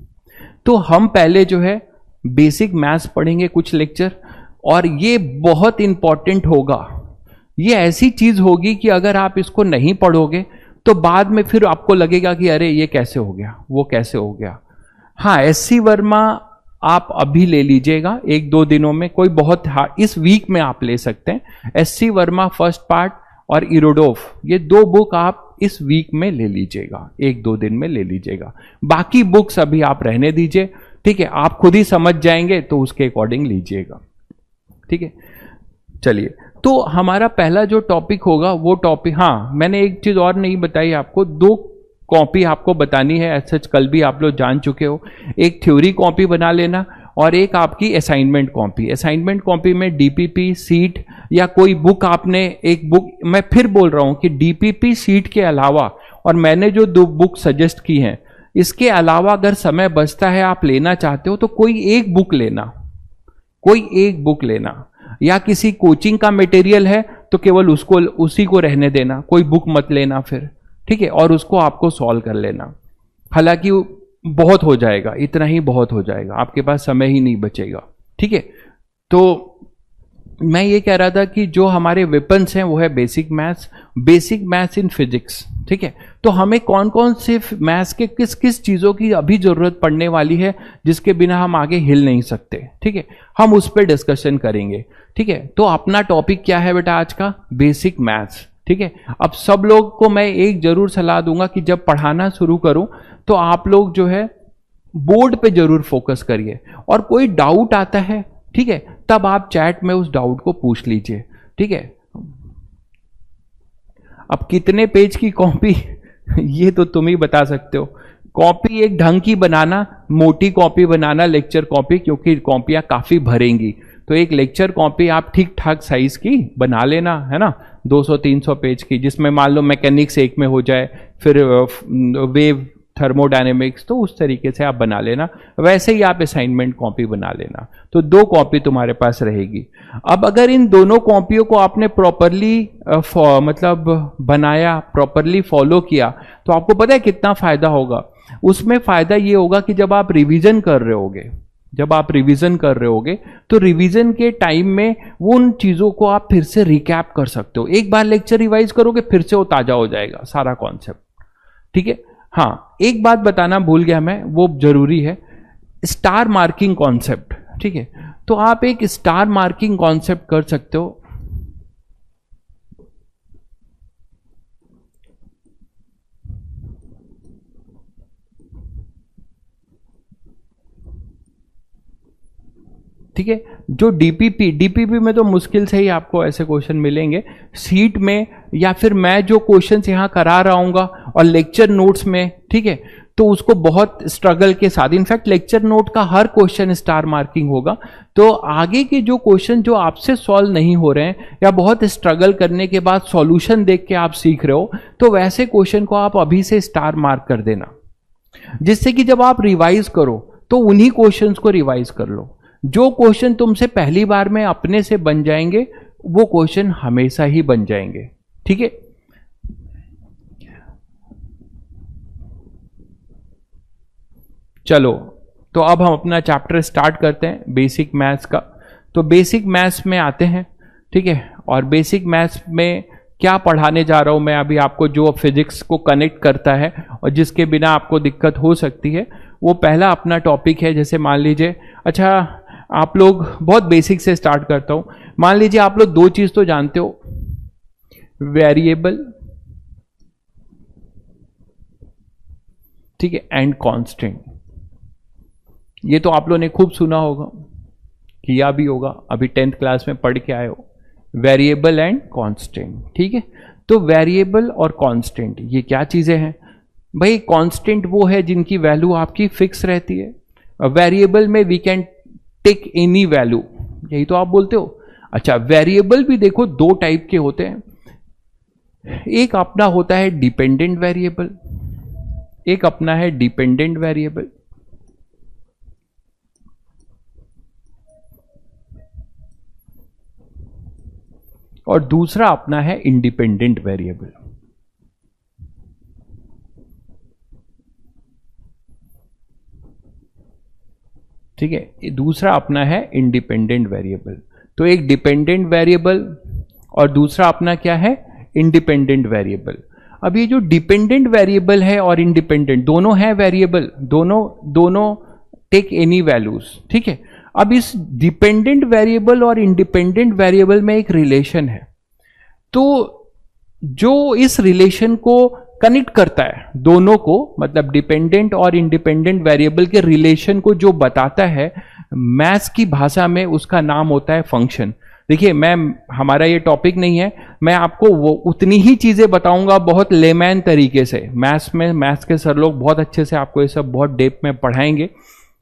तो हम पहले जो है बेसिक मैथ्स पढ़ेंगे कुछ लेक्चर, और ये बहुत इंपॉर्टेंट होगा। ये ऐसी चीज होगी कि अगर आप इसको नहीं पढ़ोगे तो बाद में फिर आपको लगेगा कि अरे ये कैसे हो गया, वो कैसे हो गया। हाँ, एससी वर्मा आप अभी ले लीजिएगा, एक दो दिनों में, कोई बहुत इस वीक में आप ले सकते हैं। एससी वर्मा फर्स्ट पार्ट और इरोडोफ, ये दो बुक आप इस वीक में ले लीजिएगा, एक दो दिन में ले लीजिएगा। बाकी बुक्स अभी आप रहने दीजिए, ठीक है, आप खुद ही समझ जाएंगे तो उसके अकॉर्डिंग लीजिएगा। ठीक है, चलिए, तो हमारा पहला जो टॉपिक होगा वो टॉपिक, हाँ मैंने एक चीज और नहीं बताई आपको, दो कॉपी आपको बतानी है, सच कल भी आप लोग जान चुके हो। एक थ्योरी कॉपी बना लेना और एक आपकी असाइनमेंट कॉपी। असाइनमेंट कॉपी में डीपीपी सीट या कोई बुक, आपने एक बुक, मैं फिर बोल रहा हूं कि डीपीपी सीट के अलावा, और मैंने जो दो बुक सजेस्ट की हैं, इसके अलावा अगर समय बचता है, आप लेना चाहते हो तो कोई एक बुक लेना, कोई एक बुक लेना, या किसी कोचिंग का मटेरियल है तो केवल उसको, उसी को रहने देना, कोई बुक मत लेना फिर। ठीक है, और उसको आपको सॉल्व कर लेना। हालांकि बहुत हो जाएगा, इतना ही बहुत हो जाएगा, आपके पास समय ही नहीं बचेगा। ठीक है, तो मैं ये कह रहा था कि जो हमारे वेपन्स हैं वो है बेसिक मैथ्स इन फिजिक्स। ठीक है, तो हमें कौन कौन से मैथ्स के किस किस चीजों की अभी जरूरत पड़ने वाली है जिसके बिना हम आगे हिल नहीं सकते। ठीक है, हम उस पर डिस्कशन करेंगे। ठीक है, तो अपना टॉपिक क्या है बेटा आज का? Basic maths. ठीक है, अब सब लोग को मैं एक जरूर सलाह दूंगा कि जब पढ़ाना शुरू करूं तो आप लोग जो है बोर्ड पे जरूर फोकस करिए, और कोई डाउट आता है, ठीक है, तब आप चैट में उस डाउट को पूछ लीजिए। ठीक है, अब कितने पेज की कॉपी ये तो तुम ही बता सकते हो। कॉपी एक ढंग की बनाना, मोटी कॉपी बनाना, लेक्चर कॉपी, क्योंकि कॉपियां काफी भरेंगी, तो एक लेक्चर कॉपी आप ठीक ठाक साइज की बना लेना, है ना, 200-300 पेज की, जिसमें मान लो मैकेनिक्स एक में हो जाए, फिर वेव थर्मोडायनेमिक्स, तो उस तरीके से आप बना लेना। वैसे ही आप असाइनमेंट कॉपी बना लेना, तो दो कॉपी तुम्हारे पास रहेगी। अब अगर इन दोनों कॉपियों को आपने प्रॉपरली मतलब बनाया, प्रॉपरली फॉलो किया, तो आपको पता है कितना फायदा होगा। उसमें फायदा ये होगा कि जब आप रिवीजन कर रहे होगे, तो रिवीजन के टाइम में वो उन चीजों को आप फिर से रिकैप कर सकते हो। एक बार लेक्चर रिवाइज करोगे, फिर से वो ताजा हो जाएगा सारा कॉन्सेप्ट। ठीक है, हाँ एक बात बताना भूल गया मैं, वो जरूरी है, स्टार मार्किंग कॉन्सेप्ट। ठीक है, तो आप एक स्टार मार्किंग कॉन्सेप्ट कर सकते हो। ठीक है, जो डीपीपी में तो मुश्किल से ही आपको ऐसे क्वेश्चन मिलेंगे, सीट में या फिर मैं जो क्वेश्चंस यहां करा रहा हूंगा और लेक्चर नोट्स में। ठीक है, तो उसको बहुत स्ट्रगल के साथ, इनफैक्ट लेक्चर नोट का हर क्वेश्चन स्टार मार्किंग होगा। तो आगे के जो क्वेश्चन जो आपसे सॉल्व नहीं हो रहे हैं, या बहुत स्ट्रगल करने के बाद सॉल्यूशन देख के आप सीख रहे हो, तो वैसे क्वेश्चन को आप अभी से स्टार मार्क कर देना, जिससे कि जब आप रिवाइज करो तो उन्हीं क्वेश्चंस को रिवाइज कर लो। जो क्वेश्चन तुमसे पहली बार में अपने से बन जाएंगे, वो क्वेश्चन हमेशा ही बन जाएंगे। ठीक है, चलो, तो अब हम अपना चैप्टर स्टार्ट करते हैं बेसिक मैथ्स का। तो बेसिक मैथ्स में आते हैं। ठीक है, और बेसिक मैथ्स में क्या पढ़ाने जा रहा हूं मैं अभी आपको, जो फिजिक्स को कनेक्ट करता है और जिसके बिना आपको दिक्कत हो सकती है, वो पहला अपना टॉपिक है। जैसे मान लीजिए, अच्छा आप लोग, बहुत बेसिक से स्टार्ट करता हूं, मान लीजिए आप लोग दो चीज तो जानते हो, वेरिएबल, ठीक है, एंड कांस्टेंट। ये तो आप लोगों ने खूब सुना होगा, किया भी होगा, अभी 10th क्लास में पढ़ के आए हो, वेरिएबल एंड कांस्टेंट। ठीक है, तो वेरिएबल और कांस्टेंट ये क्या चीजें हैं भाई? कांस्टेंट वो है जिनकी वैल्यू आपकी फिक्स रहती है। वेरिएबल में we can take any value, यही तो आप बोलते हो। अच्छा, वेरिएबल भी देखो दो टाइप के होते हैं, एक अपना होता है डिपेंडेंट वेरिएबल, एक अपना है डिपेंडेंट वेरिएबल। और दूसरा अपना है इंडिपेंडेंट वेरिएबल। ठीक है, दूसरा अपना है इंडिपेंडेंट वेरिएबल। तो एक डिपेंडेंट वेरिएबल और दूसरा अपना क्या है, इंडिपेंडेंट वेरिएबल। अब ये जो डिपेंडेंट वेरिएबल है और इंडिपेंडेंट दोनों है वेरिएबल, दोनों टेक एनी वैल्यूज। ठीक है, अब इस डिपेंडेंट वेरिएबल और इंडिपेंडेंट वेरिएबल में एक रिलेशन है, तो जो इस रिलेशन को कनेक्ट करता है दोनों को, मतलब डिपेंडेंट और इंडिपेंडेंट वेरिएबल के रिलेशन को जो बताता है मैथ्स की भाषा में, उसका नाम होता है फंक्शन। देखिए, हमारा ये टॉपिक नहीं है, मैं आपको वो उतनी ही चीजें बताऊंगा बहुत लेमैन तरीके से। मैथ्स के सर लोग बहुत अच्छे से आपको ये सब बहुत डेप्थ में पढ़ाएंगे।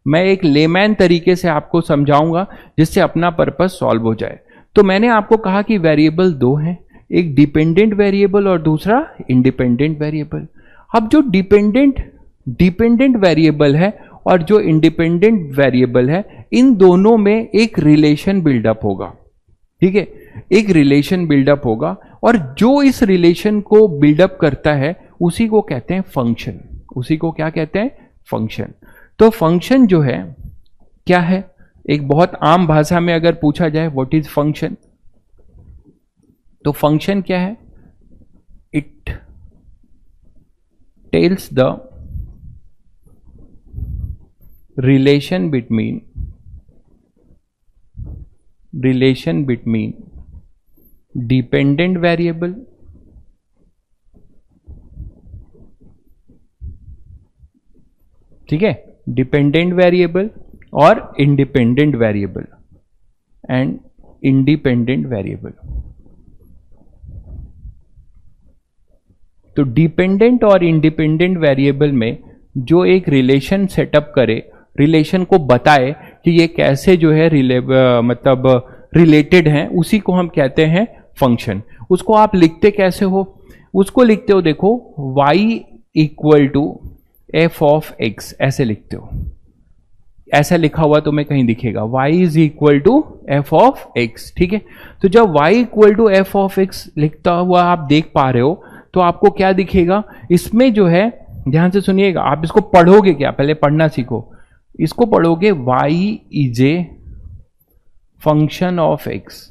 मैं एक लेमैन तरीके से आपको समझाऊंगा जिससे अपना पर्पस सॉल्व हो जाए। तो मैंने आपको कहा कि वेरिएबल दो हैं, एक डिपेंडेंट वेरिएबल और दूसरा इंडिपेंडेंट वेरिएबल। अब जो डिपेंडेंट वेरिएबल है और जो इंडिपेंडेंट वेरिएबल है, इन दोनों में एक रिलेशन बिल्डअप होगा। ठीक है, एक रिलेशन बिल्डअप होगा और जो इस रिलेशन को बिल्डअप करता है उसी को कहते हैं फंक्शन। उसी को क्या कहते हैं, फंक्शन। तो फंक्शन जो है क्या है, एक बहुत आम भाषा में अगर पूछा जाए व्हाट इज फंक्शन, तो फंक्शन क्या है, it tells the relation between dependent variable ठीक है, डिपेंडेंट वेरिएबल और independent variable and independent variable. तो डिपेंडेंट और इंडिपेंडेंट वेरिएबल में जो एक रिलेशन सेटअप करे, रिलेशन को बताए कि ये कैसे जो है मतलब रिलेटेड हैं, उसी को हम कहते हैं फंक्शन। उसको आप लिखते कैसे हो, उसको लिखते हो देखो y equal to f of x, ऐसे लिखते हो। ऐसा लिखा हुआ तुम्हें कहीं दिखेगा, y is equal to f of x. ठीक है, तो जब y equal to f of x लिखता हुआ आप देख पा रहे हो तो आपको क्या दिखेगा, इसमें जो है, ध्यान से सुनिएगा, आप इसको पढ़ोगे क्या, पहले पढ़ना सीखो। इसको पढ़ोगे y is a function of x,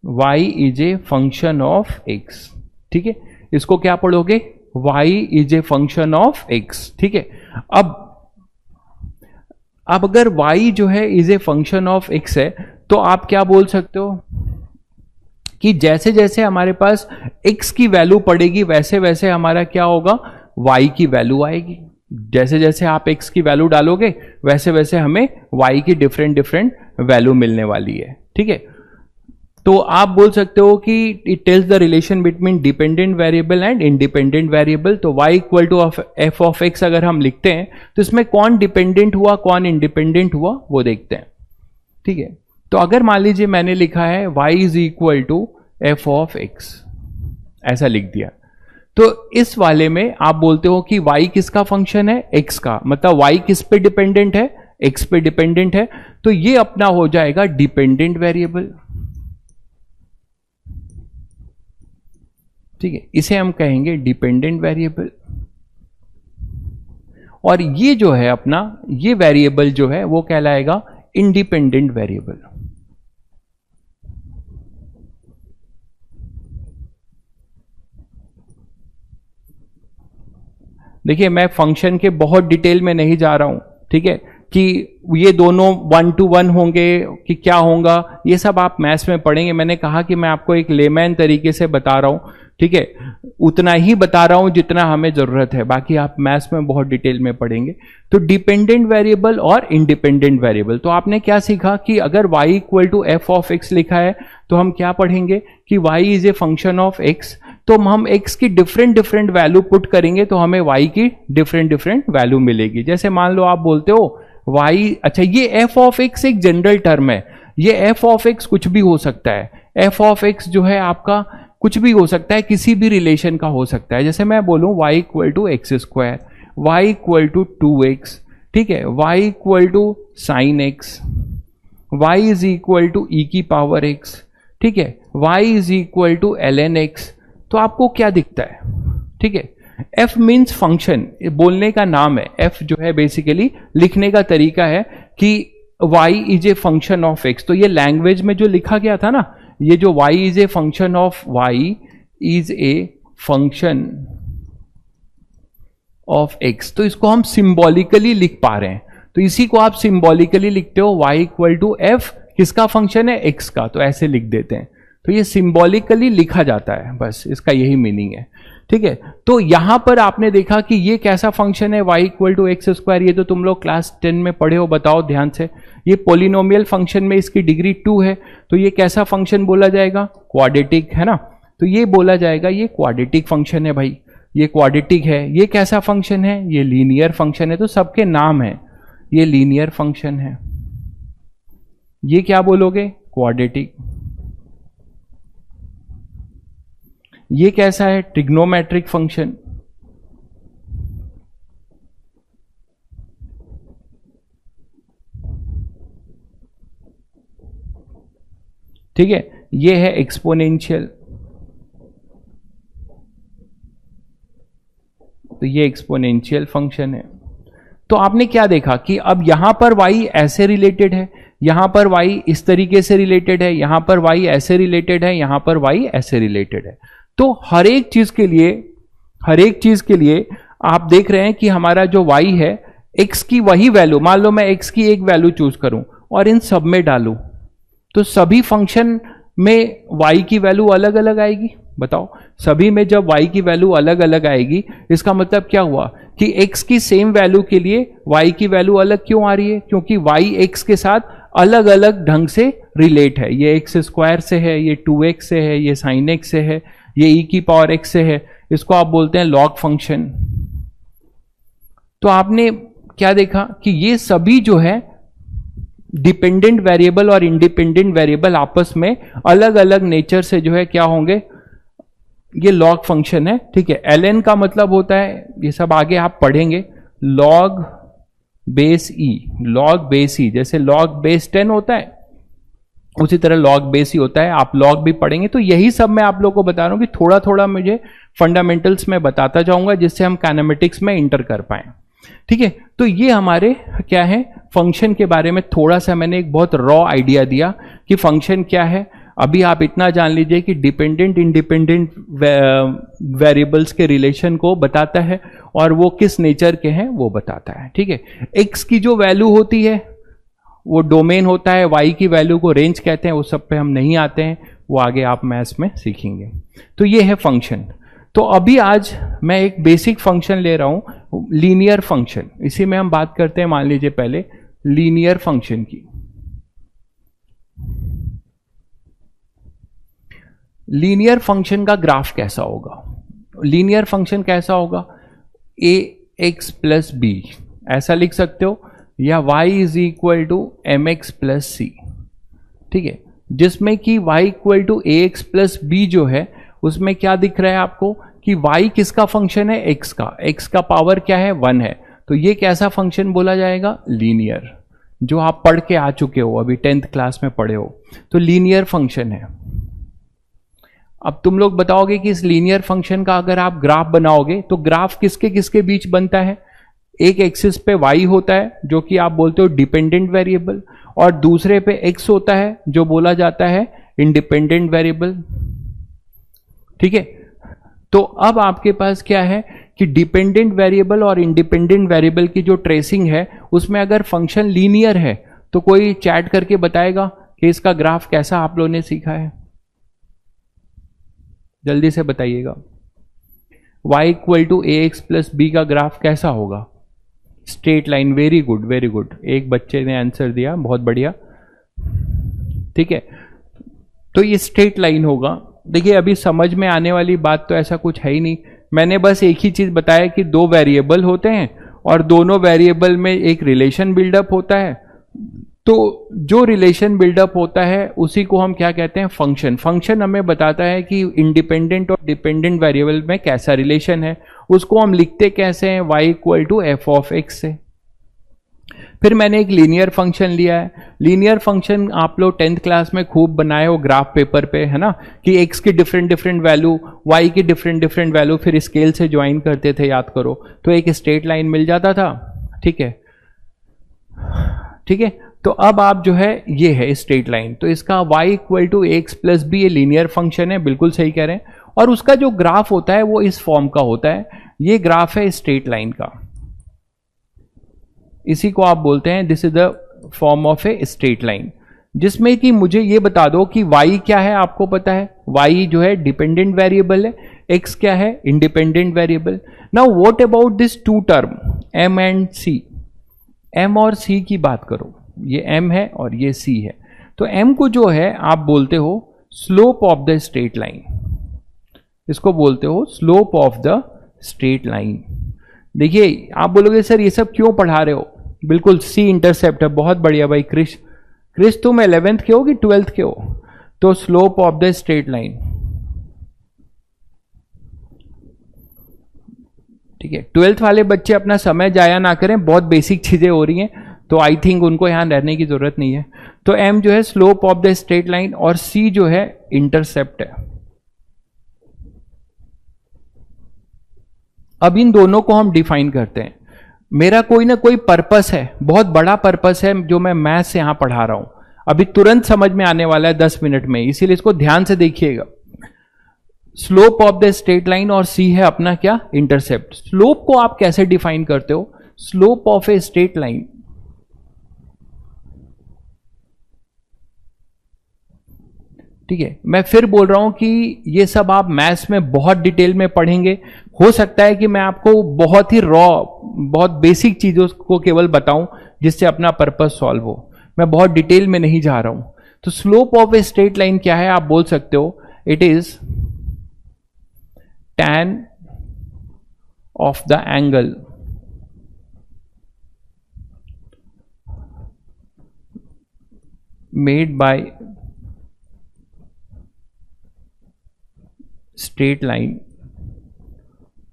y is a function of x. ठीक है, इसको क्या पढ़ोगे, y is a function of x. ठीक है, अब अगर y जो है is a function of x है, तो आप क्या बोल सकते हो कि जैसे जैसे हमारे पास x की वैल्यू पड़ेगी वैसे वैसे हमारा क्या होगा, y की वैल्यू आएगी। जैसे जैसे आप x की वैल्यू डालोगे वैसे वैसे हमें y की डिफरेंट वैल्यू मिलने वाली है। ठीक है, तो आप बोल सकते हो कि it tells the relation between dependent variable and independent variable. तो y equal to f of x अगर हम लिखते हैं तो इसमें कौन डिपेंडेंट हुआ कौन इंडिपेंडेंट हुआ वो देखते हैं। ठीक है, तो अगर मान लीजिए मैंने लिखा है y is equal to f of x, ऐसा लिख दिया, तो इस वाले में आप बोलते हो कि y किसका फंक्शन है, x का, मतलब y किस पे डिपेंडेंट है, x पे डिपेंडेंट है, तो ये अपना हो जाएगा डिपेंडेंट वेरिएबल। ठीक है, इसे हम कहेंगे डिपेंडेंट वेरिएबल। और ये जो है अपना, ये वेरिएबल जो है वो कहलाएगा इंडिपेंडेंट वेरिएबल। देखिए, मैं फंक्शन के बहुत डिटेल में नहीं जा रहा हूं, ठीक है, कि ये दोनों 1 to 1 होंगे कि क्या होगा, ये सब आप मैथ्स में पढ़ेंगे। मैंने कहा कि मैं आपको एक लेमैन तरीके से बता रहा हूं, ठीक है, उतना ही बता रहा हूं जितना हमें जरूरत है, बाकी आप मैथ्स में बहुत डिटेल में पढ़ेंगे। तो डिपेंडेंट वेरिएबल और इंडिपेंडेंट वेरिएबल, तो आपने क्या सीखा कि अगर y equal to f of x लिखा है तो हम क्या पढ़ेंगे कि y is a function of x, तो हम x की डिफरेंट वैल्यू पुट करेंगे तो हमें y की डिफरेंट वैल्यू मिलेगी। जैसे मान लो आप बोलते हो y, अच्छा ये f ऑफ x एक जनरल टर्म है, ये f ऑफ x कुछ भी हो सकता है, f ऑफ x जो है आपका कुछ भी हो सकता है, किसी भी रिलेशन का हो सकता है। जैसे मैं बोलूं y equal to x square, y equal to 2x, ठीक है, y equal to sine x, y is equal to e की पावर x, ठीक है, y is equal to ln x, तो आपको क्या दिखता है? ठीक है, f मीन्स फंक्शन, बोलने का नाम है, f जो है बेसिकली लिखने का तरीका है कि y is a function of x। तो ये लैंग्वेज में जो लिखा गया था ना, ये जो y is a function of y is a function of x, तो इसको हम सिंबॉलिकली लिख पा रहे हैं। तो इसी को आप सिंबॉलिकली लिखते हो, y इक्वल टू f किसका फंक्शन है? x का, तो ऐसे लिख देते हैं। तो ये सिंबॉलिकली लिखा जाता है, बस इसका यही मीनिंग है। ठीक है, तो यहां पर आपने देखा कि ये कैसा फंक्शन है y equal to x square, ये तो तुम लोग क्लास 10 में पढ़े हो, बताओ ध्यान से। ये पोलिनोमियल फंक्शन में इसकी डिग्री 2 है, तो ये कैसा फंक्शन बोला जाएगा? क्वाड्रेटिक, है ना। तो ये बोला जाएगा ये क्वाड्रेटिक फंक्शन है भाई, ये क्वाड्रेटिक है। ये कैसा फंक्शन है? ये लीनियर फंक्शन है। तो सबके नाम है, ये लीनियर फंक्शन है। ये क्या बोलोगे? क्वाड्रेटिक। ये कैसा है? Trigonometric function. ठीक है, ये है एक्सपोनेंशियल, तो ये एक्सपोनेंशियल फंक्शन है। तो आपने क्या देखा कि अब यहां पर y ऐसे रिलेटेड है, यहां पर y इस तरीके से रिलेटेड है, यहां पर y ऐसे रिलेटेड है, यहां पर y ऐसे रिलेटेड है। तो हर एक चीज के लिए आप देख रहे हैं कि हमारा जो y है, x की वही वैल्यू, मान लो मैं x की एक वैल्यू चूज करूं और इन सब में डालूं, तो सभी फंक्शन में y की वैल्यू अलग अलग आएगी। बताओ, सभी में जब y की वैल्यू अलग अलग आएगी, इसका मतलब क्या हुआ कि x की सेम वैल्यू के लिए y की वैल्यू अलग क्यों आ रही है? क्योंकि y x के साथ अलग अलग ढंग से रिलेट है। ये एक्स स्क्वायर से है, ये 2x से है, ये साइन x से है, ये e की पावर x से है। इसको आप बोलते हैं लॉग फंक्शन। तो आपने क्या देखा कि ये सभी जो है डिपेंडेंट वेरिएबल और इंडिपेंडेंट वेरिएबल आपस में अलग अलग नेचर से जो है क्या होंगे? ये लॉग फंक्शन है। ठीक है, ln का मतलब होता है, ये सब आगे आप पढ़ेंगे, लॉग बेस ई, लॉग बेस ई, जैसे लॉग बेस 10 होता है उसी तरह लॉग बेस ही होता है। आप लॉग भी पढ़ेंगे। तो यही सब मैं आप लोगों को बता रहा हूं कि थोड़ा थोड़ा मुझे फंडामेंटल्स में बताता जाऊंगा, जिससे हम काइनेमेटिक्स में इंटर कर पाए। ठीक है, तो ये हमारे क्या है, फंक्शन के बारे में थोड़ा सा मैंने एक बहुत रॉ आइडिया दिया कि फंक्शन क्या है। अभी आप इतना जान लीजिए कि डिपेंडेंट इंडिपेंडेंट वेरिएबल्स के रिलेशन को बताता है और वो किस नेचर के हैं वो बताता है। ठीक है, एक्स की जो वैल्यू होती है वो डोमेन होता है, वाई की वैल्यू को रेंज कहते हैं। वो सब पे हम नहीं आते हैं, वो आगे आप मैथ्स में सीखेंगे। तो ये है फंक्शन। तो अभी आज मैं एक बेसिक फंक्शन ले रहा हूं, लीनियर फंक्शन। इसी में हम बात करते हैं, मान लीजिए पहले लीनियर फंक्शन की। लीनियर फंक्शन का ग्राफ कैसा होगा? लीनियर फंक्शन कैसा होगा? ए एक्स प्लस बी ऐसा लिख सकते हो, या y is equal to m x plus c. ठीक है, जिसमें कि y equal to a x plus b जो है उसमें क्या दिख रहा है आपको कि y किसका फंक्शन है? x का पावर क्या है? 1 है। तो ये कैसा फंक्शन बोला जाएगा? लीनियर, जो आप पढ़ के आ चुके हो, अभी 10th क्लास में पढ़े हो। तो लीनियर फंक्शन है। अब तुम लोग बताओगे कि इस लीनियर फंक्शन का अगर आप ग्राफ बनाओगे तो ग्राफ किसके किसके बीच बनता है? एक एक्सिस पे y होता है जो कि आप बोलते हो डिपेंडेंट वेरिएबल, और दूसरे पे x होता है जो बोला जाता है इंडिपेंडेंट वेरिएबल। ठीक है, तो अब आपके पास क्या है कि डिपेंडेंट वेरिएबल और इंडिपेंडेंट वेरिएबल की जो ट्रेसिंग है उसमें अगर फंक्शन लीनियर है तो कोई चैट करके बताएगा कि इसका ग्राफ कैसा आप लोगों ने सीखा है? जल्दी से बताइएगा। y equal to a x plus b का ग्राफ कैसा होगा? Straight line. Very good, very good, एक बच्चे ने आंसर दिया, बहुत बढ़िया। ठीक है, तो ये स्ट्रेट लाइन होगा। देखिए, अभी समझ में आने वाली बात तो ऐसा कुछ है ही नहीं। मैंने बस एक ही चीज बताया कि दो वेरिएबल होते हैं और दोनों वेरिएबल में एक रिलेशन बिल्डअप होता है। तो जो रिलेशन बिल्डअप होता है उसी को हम क्या कहते हैं? फंक्शन। फंक्शन हमें बताता है कि इंडिपेंडेंट और डिपेंडेंट वेरिएबल में कैसा रिलेशन है। उसको हम लिखते कैसे हैं? y equal to f of x से। फिर मैंने एक लीनियर फंक्शन लिया है। लीनियर फंक्शन आप लोग 10th क्लास में खूब बनाए हो ग्राफ पेपर पे, है ना, कि x की डिफरेंट डिफरेंट वैल्यू, y की डिफरेंट डिफरेंट वैल्यू फिर स्केल से ज्वाइन करते थे, याद करो, तो एक स्ट्रेट लाइन मिल जाता था। ठीक है, ठीक है। तो अब आप जो है ये है स्ट्रेट लाइन, तो इसका y equal to x plus b, ये लीनियर फंक्शन है, बिल्कुल सही कह रहे हैं। और उसका जो ग्राफ होता है वो इस फॉर्म का होता है, ये ग्राफ है स्ट्रेट लाइन का, इसी को आप बोलते हैं this is the form of a straight line, जिसमें कि मुझे ये बता दो कि y क्या है, आपको पता है y जो है डिपेंडेंट वेरिएबल है, x क्या है independent variable. Now what about this two term m and c, m और c की बात करो, ये m है और ये c है, तो m को जो है आप बोलते हो slope of the straight line, इसको बोलते हो slope of the straight line. देखिए आप बोलोगे सर ये सब क्यों पढ़ा रहे हो, बिल्कुल सी इंटरसेप्ट है, बहुत बढ़िया भाई। क्रिश तुम 11th के हो कि 12th के हो, तो slope of the straight line, ठीक है। 12th वाले बच्चे अपना समय जाया ना करें, बहुत बेसिक चीजें हो रही हैं, तो आई थिंक उनको यहां रहने की जरूरत नहीं है। तो m जो है slope of the straight line और c जो है इंटरसेप्ट है। अब इन दोनों को हम डिफाइन करते हैं। मेरा कोई ना कोई पर्पस है, बहुत बड़ा पर्पस है, जो मैं मैथ्स से यहां पढ़ा रहा हूं, अभी तुरंत समझ में आने वाला है 10 मिनट में, इसीलिए इसको ध्यान से देखिएगा। Slope of the straight line और c है अपना क्या, इंटरसेप्ट। स्लोप को आप कैसे डिफाइन करते हो, slope of a straight line, ठीक है। मैं फिर बोल रहा हूं कि ये सब आप मैथ्स में बहुत डिटेल में पढ़ेंगे, हो सकता है कि मैं आपको बहुत ही रॉ, बहुत बेसिक चीजों को केवल बताऊं जिससे अपना पर्पस सॉल्व हो, मैं बहुत डिटेल में नहीं जा रहा हूं। तो slope of a straight line क्या है, आप बोल सकते हो it is tan of the angle made by straight line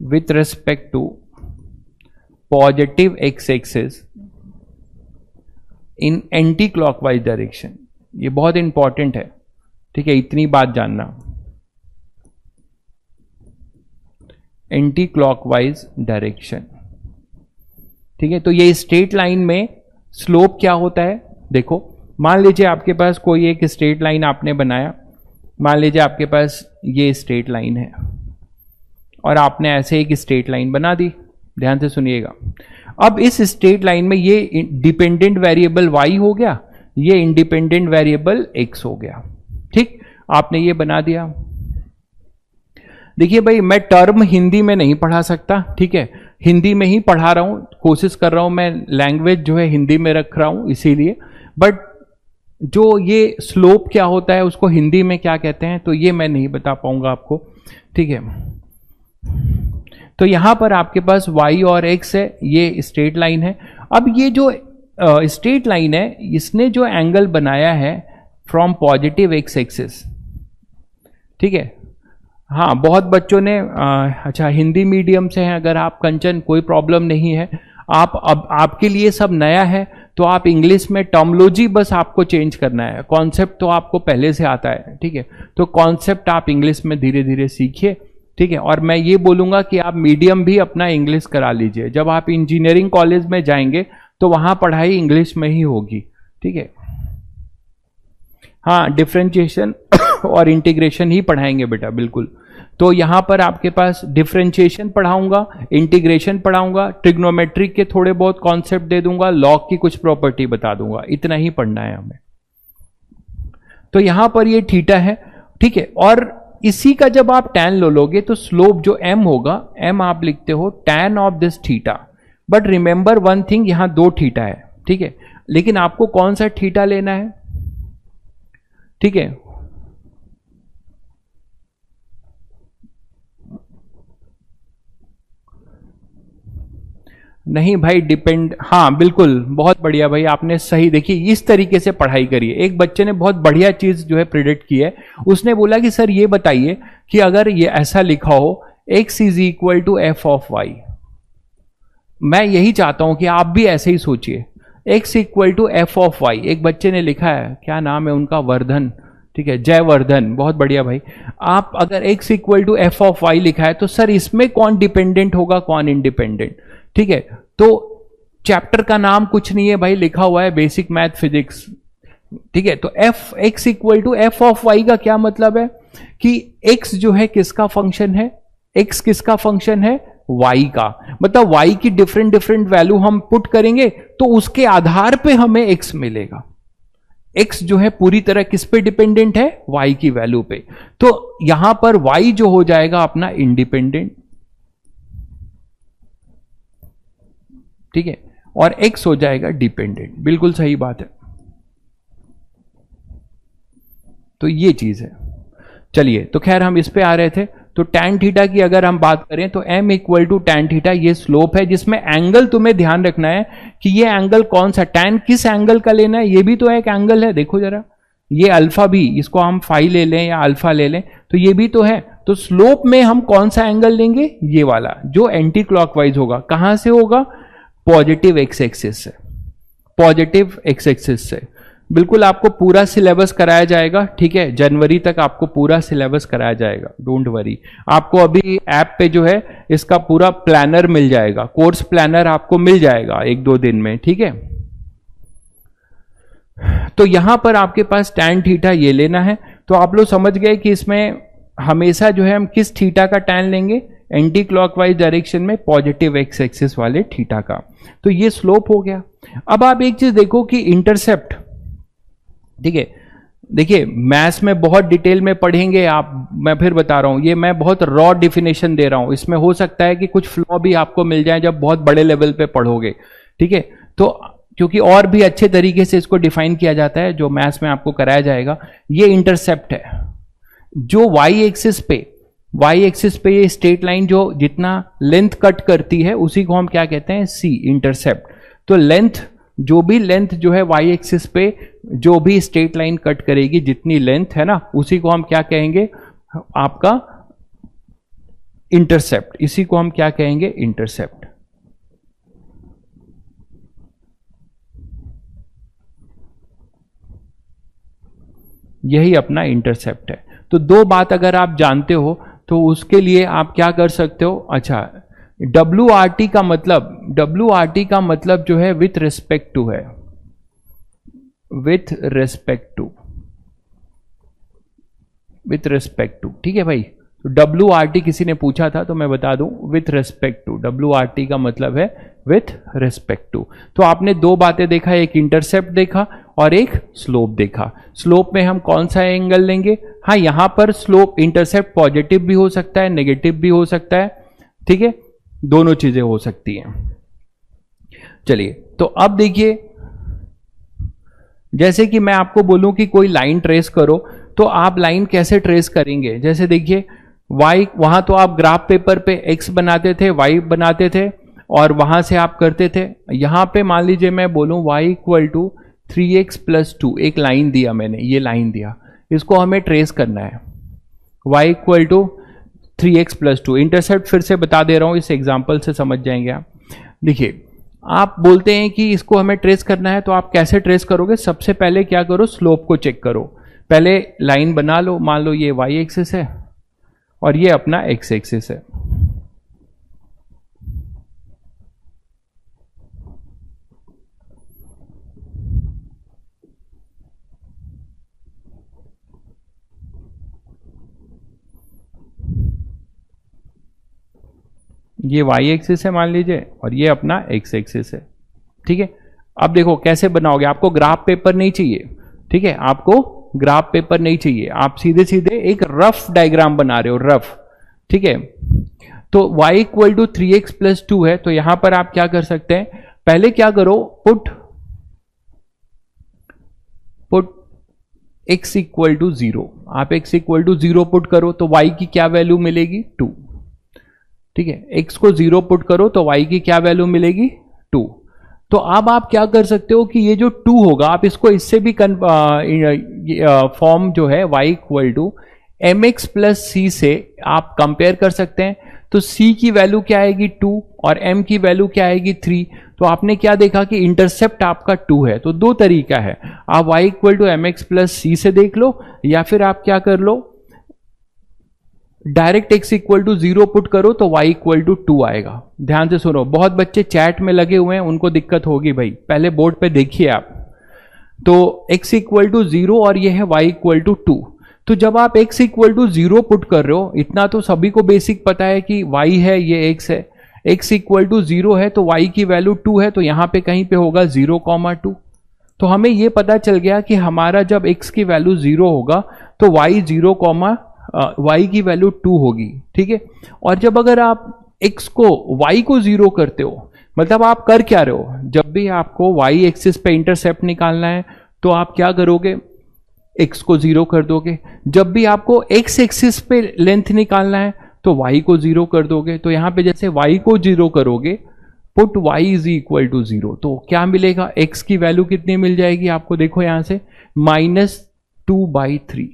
with respect to positive x-axis in anti-clockwise direction। ये बहुत इंपॉर्टेंट है, ठीक है, इतनी बात जानना, एंटी क्लॉकवाइज डायरेक्शन, ठीक है। तो ये स्ट्रेट लाइन में स्लोप क्या होता है, देखो मान लीजिए आपके पास कोई एक स्ट्रेट लाइन आपने बनाया, मान लीजिए आपके पास ये स्ट्रेट लाइन है और आपने ऐसे एक स्ट्रेट लाइन बना दी, ध्यान से सुनिएगा। अब इस स्ट्रेट लाइन में ये डिपेंडेंट वेरिएबल y हो गया, ये इंडिपेंडेंट वेरिएबल x हो गया, ठीक, आपने ये बना दिया। देखिए भाई मैं टर्म हिंदी में नहीं पढ़ा सकता, ठीक है, हिंदी में ही पढ़ा रहा हूं, कोशिश कर रहा हूं मैं लैंग्वेज जो है हिंदी में रख रहा हूं इसीलिए, बट जो ये स्लोप क्या होता है उसको हिंदी में क्या कहते हैं तो ये मैं नहीं बता पाऊंगा आपको, ठीक है। तो यहां पर आपके पास y और x है, ये स्ट्रेट लाइन है। अब ये जो स्ट्रेट लाइन है इसने जो एंगल बनाया है फ्रॉम पॉजिटिव x एक्सिस, ठीक है। हाँ बहुत बच्चों ने अच्छा हिंदी मीडियम से हैं अगर आप, कंचन कोई प्रॉब्लम नहीं है, आप अब आपके लिए सब नया है तो आप इंग्लिश में टर्मोलॉजी बस आपको चेंज करना है, कॉन्सेप्ट तो आपको पहले से आता है, ठीक है। तो कॉन्सेप्ट आप इंग्लिश में धीरे धीरे सीखिए, ठीक है। और मैं ये बोलूंगा कि आप मीडियम भी अपना इंग्लिश करा लीजिए, जब आप इंजीनियरिंग कॉलेज में जाएंगे तो वहां पढ़ाई इंग्लिश में ही होगी, ठीक है। हाँ डिफरेंशिएशन और इंटीग्रेशन ही पढ़ाएंगे बेटा, बिल्कुल। तो यहां पर आपके पास डिफरेंशिएशन पढ़ाऊंगा, इंटीग्रेशन पढ़ाऊंगा, ट्रिग्नोमेट्रिक के थोड़े बहुत कॉन्सेप्ट दे दूंगा, लॉग की कुछ प्रॉपर्टी बता दूंगा, इतना ही पढ़ना है हमें। तो यहां पर ये थीटा है, ठीक है। और इसी का जब आप टैन लो लोगे तो स्लोप जो m होगा, m आप लिखते हो tan of this theta, but remember one thing, यहां दो थीटा है, ठीक है, लेकिन आपको कौन सा थीटा लेना है, ठीक है। नहीं भाई डिपेंड, हाँ बिल्कुल बहुत बढ़िया भाई, आपने सही देखी, इस तरीके से पढ़ाई करिए। एक बच्चे ने बहुत बढ़िया चीज जो है प्रिडिक्ट की है, उसने बोला कि सर ये बताइए कि अगर ये ऐसा लिखा हो x is equal to f of y, मैं यही चाहता हूं कि आप भी ऐसे ही सोचिए, x equal to f of y, एक बच्चे ने लिखा है, क्या नाम है उनका, वर्धन, ठीक है, जयवर्धन, बहुत बढ़िया भाई। आप अगर x equal to f of y लिखा है तो सर इसमें कौन डिपेंडेंट होगा, कौन इंडिपेंडेंट, ठीक है। तो चैप्टर का नाम कुछ नहीं है भाई, लिखा हुआ है बेसिक मैथ फिजिक्स, ठीक है। तो f x equal to f of y का क्या मतलब है कि x जो है किसका फंक्शन है, x किसका फंक्शन है, y का, मतलब y की डिफरेंट डिफरेंट वैल्यू हम पुट करेंगे तो उसके आधार पे हमें x मिलेगा। x जो है पूरी तरह किस पे डिपेंडेंट है, y की वैल्यू पे, तो यहां पर y जो हो जाएगा अपना इंडिपेंडेंट, ठीक है, और x हो जाएगा डिपेंडेंट, बिल्कुल सही बात है। तो ये चीज है। चलिए, तो खैर हम इस पे आ रहे थे, तो tan थीटा की अगर हम बात करें तो m equal to tan theta, ये स्लोप है जिसमें एंगल तुम्हें ध्यान रखना है कि ये एंगल कौन सा, tan किस एंगल का लेना है, ये भी तो एक एंगल है, देखो जरा, ये अल्फा भी, इसको हम फाई ले लें या अल्फा ले लें तो ये भी तो है। तो स्लोप में हम कौन सा एंगल लेंगे, ये वाला जो एंटी क्लॉकवाइज होगा, कहां से होगा, पॉजिटिव एक्स एक्सिस से, पॉजिटिव एक्स एक्सिस से। बिल्कुल आपको पूरा सिलेबस कराया जाएगा, ठीक है, जनवरी तक आपको पूरा सिलेबस कराया जाएगा, डोंट वरी। आपको अभी ऐप पे जो है इसका पूरा प्लानर मिल जाएगा, कोर्स प्लानर आपको मिल जाएगा 1-2 दिन में, ठीक है। तो यहां पर आपके पास tan थीटा ये लेना है, तो आप लोग समझ गए कि इसमें हमेशा जो है हम किस थीटा का tan लेंगे, एंटी क्लॉकवाइज डायरेक्शन में पॉजिटिव एक्स एक्सिस वाले थीटा का। तो ये स्लोप हो गया। अब आप एक चीज देखो कि इंटरसेप्ट, ठीक है, देखिए मैथ्स में बहुत डिटेल में पढ़ेंगे आप, मैं फिर बता रहा हूं, ये मैं बहुत रॉ डिफिनेशन दे रहा हूं, इसमें हो सकता है कि कुछ फ्लॉ भी आपको मिल जाए जब बहुत बड़े लेवल पे पढ़ोगे, ठीक है। तो क्योंकि और भी अच्छे तरीके से इसको डिफाइन किया जाता है जो मैथ्स में आपको कराया जाएगा। ये इंटरसेप्ट है जो वाई एक्सिस पे ये स्ट्रेट लाइन जो जितना लेंथ कट करती है उसी को हम क्या कहते हैं, सी, इंटरसेप्ट। तो लेंथ, जो भी लेंथ जो है वाई एक्सिस पे जो भी स्ट्रेट लाइन कट करेगी, जितनी लेंथ है ना, उसी को हम क्या कहेंगे, आपका इंटरसेप्ट, इसी को हम क्या कहेंगे, इंटरसेप्ट। यही अपना इंटरसेप्ट है। तो दो बात अगर आप जानते हो तो उसके लिए आप क्या कर सकते हो, अच्छा, WRT का मतलब जो है विथ रिस्पेक्ट टू है, विथ रिस्पेक्ट टू, ठीक है भाई। तो WRT किसी ने पूछा था तो मैं बता दूं, विथ रिस्पेक्ट टू, WRT का मतलब है विथ रिस्पेक्ट टू। तो आपने दो बातें देखा, एक इंटरसेप्ट देखा और एक स्लोप देखा। स्लोप में हम कौन सा एंगल लेंगे, हाँ यहां पर स्लोप, इंटरसेप्ट पॉजिटिव भी हो सकता है, नेगेटिव भी हो सकता है, ठीक है, दोनों चीजें हो सकती हैं। चलिए, तो अब देखिए, जैसे कि मैं आपको बोलूं कि कोई लाइन ट्रेस करो, तो आप लाइन कैसे ट्रेस करेंगे, जैसे देखिए y, वहां तो आप ग्राफ पेपर पे x बनाते थे, y बनाते थे और वहां से आप करते थे। यहां पे मान लीजिए मैं बोलूं y इक्वल टू 3x + 2, एक लाइन दिया मैंने, ये लाइन दिया, इसको हमें ट्रेस करना है, y equal to 3x + 2। Intercept फिर से बता दे रहा हूं, इस एग्जांपल से समझ जाएंगे आप। देखिए, आप बोलते हैं कि इसको हमें ट्रेस करना है, तो आप कैसे ट्रेस करोगे, सबसे पहले क्या करो, स्लोप को चेक करो। पहले लाइन बना लो, मान लो ये y एक्सिस है और ये अपना x एक्सिस है। ये y एक्सिस है मान लीजिए और ये अपना x एक्सिस है, ठीक है। अब देखो कैसे बनाओगे, आपको ग्राफ पेपर नहीं चाहिए, ठीक है, आपको ग्राफ पेपर नहीं चाहिए, आप सीधे सीधे एक रफ डायग्राम बना रहे हो, रफ, ठीक है। तो y इक्वल टू 3x + 2 है, तो यहां पर आप क्या कर सकते हैं, पहले क्या करो, पुट x इक्वल टू 0, आप x इक्वल टू 0 पुट करो तो y की क्या वैल्यू मिलेगी, 2, ठीक है। x को 0 पुट करो तो y की क्या वैल्यू मिलेगी, 2। तो अब आप क्या कर सकते हो कि ये जो 2 होगा, आप इसको इससे भी फॉर्म जो है y equal to mx + c से आप कंपेयर कर सकते हैं। तो c की वैल्यू क्या आएगी 2 और m की वैल्यू क्या आएगी 3। तो आपने क्या देखा कि इंटरसेप्ट आपका 2 है। तो दो तरीका है, आप y equal to m x plus c से देख लो, या फिर आप क्या कर लो direct x equal to 0 put करो तो y इक्वल टू 2 आएगा। ध्यान से सुनो, बहुत बच्चे चैट में लगे हुए हैं, उनको दिक्कत होगी भाई, पहले बोर्ड पे देखिए आप। तो x इक्वल टू 0 और ये है y इक्वल टू 2। तो जब आप x इक्वल टू 0 पुट कर रहे हो, इतना तो सभी को बेसिक पता है कि y है ये x है, x इक्वल टू 0 है तो y की वैल्यू 2 है, तो यहां पे कहीं पे होगा 0,2। तो हमें ये पता चल गया कि हमारा जब x की वैल्यू 0 होगा तो y की वैल्यू 2 होगी, ठीक है। और जब अगर आप x को y को 0 करते हो, मतलब आप कर क्या रहे हो, जब भी आपको y एक्सिस पे इंटरसेप्ट निकालना है तो आप क्या करोगे, x को 0 कर दोगे। जब भी आपको x एक्सिस पे लेंथ निकालना है तो y को 0 कर दोगे। तो यहां पे जैसे y को 0 करोगे, put y is equal to 0, तो क्या मिलेगा, x की वैल्यू कितनी मिल जाएगी आपको, देखो यहां से -2/3,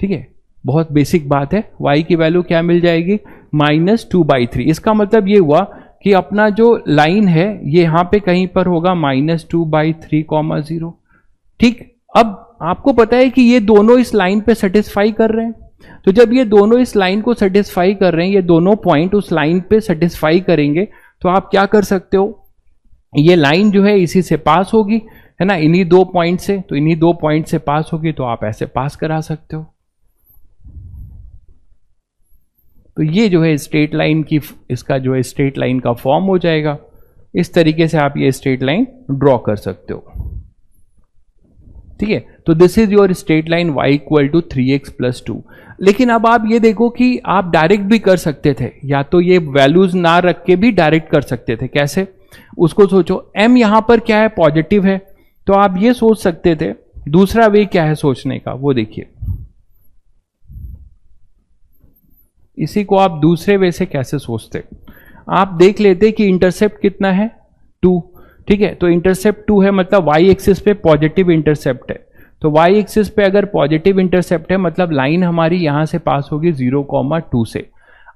ठीक है। बहुत बेसिक बात है, y की वैल्यू क्या मिल जाएगी -2/3। इसका मतलब ये हुआ कि अपना जो लाइन है ये यहां पे कहीं पर होगा -2/3,0। ठीक, अब आपको पता है कि ये दोनों इस लाइन पे सेटिस्फाई कर रहे हैं। तो जब ये दोनों इस लाइन को सेटिस्फाई कर रहे हैं, ये दोनों पॉइंट उस लाइन पे सेटिस्फाई करेंगे, तो आप क्या कर सकते हो, ये लाइन जो है इसी से पास होगी, है ना, इन्हीं दो पॉइंट से। तो इन्हीं दो पॉइंट से पास होगी तो आप ऐसे पास करा सकते हो। तो ये जो है स्ट्रेट लाइन की, इसका जो है स्ट्रेट लाइन का फॉर्म हो जाएगा। इस तरीके से आप ये स्ट्रेट लाइन ड्रॉ कर सकते हो, ठीक है। तो this is your straight line y equal to 3x plus 2। लेकिन अब आप ये देखो कि आप डायरेक्ट भी कर सकते थे, या तो ये वैल्यूज ना रख के भी डायरेक्ट कर सकते थे। कैसे, उसको सोचो। m यहां पर क्या है, पॉजिटिव है, तो आप ये सोच सकते थे। दूसरा वे क्या है सोचने का, वो देखिए। इसी को आप दूसरे वे से कैसे सोचते, आप देख लेते कि इंटरसेप्ट कितना है 2, ठीक है। तो इंटरसेप्ट 2 है, मतलब y एक्सिस पे पॉजिटिव इंटरसेप्ट है। तो y एक्सिस पे अगर पॉजिटिव इंटरसेप्ट है, मतलब लाइन हमारी यहां से पास होगी 0,2 से।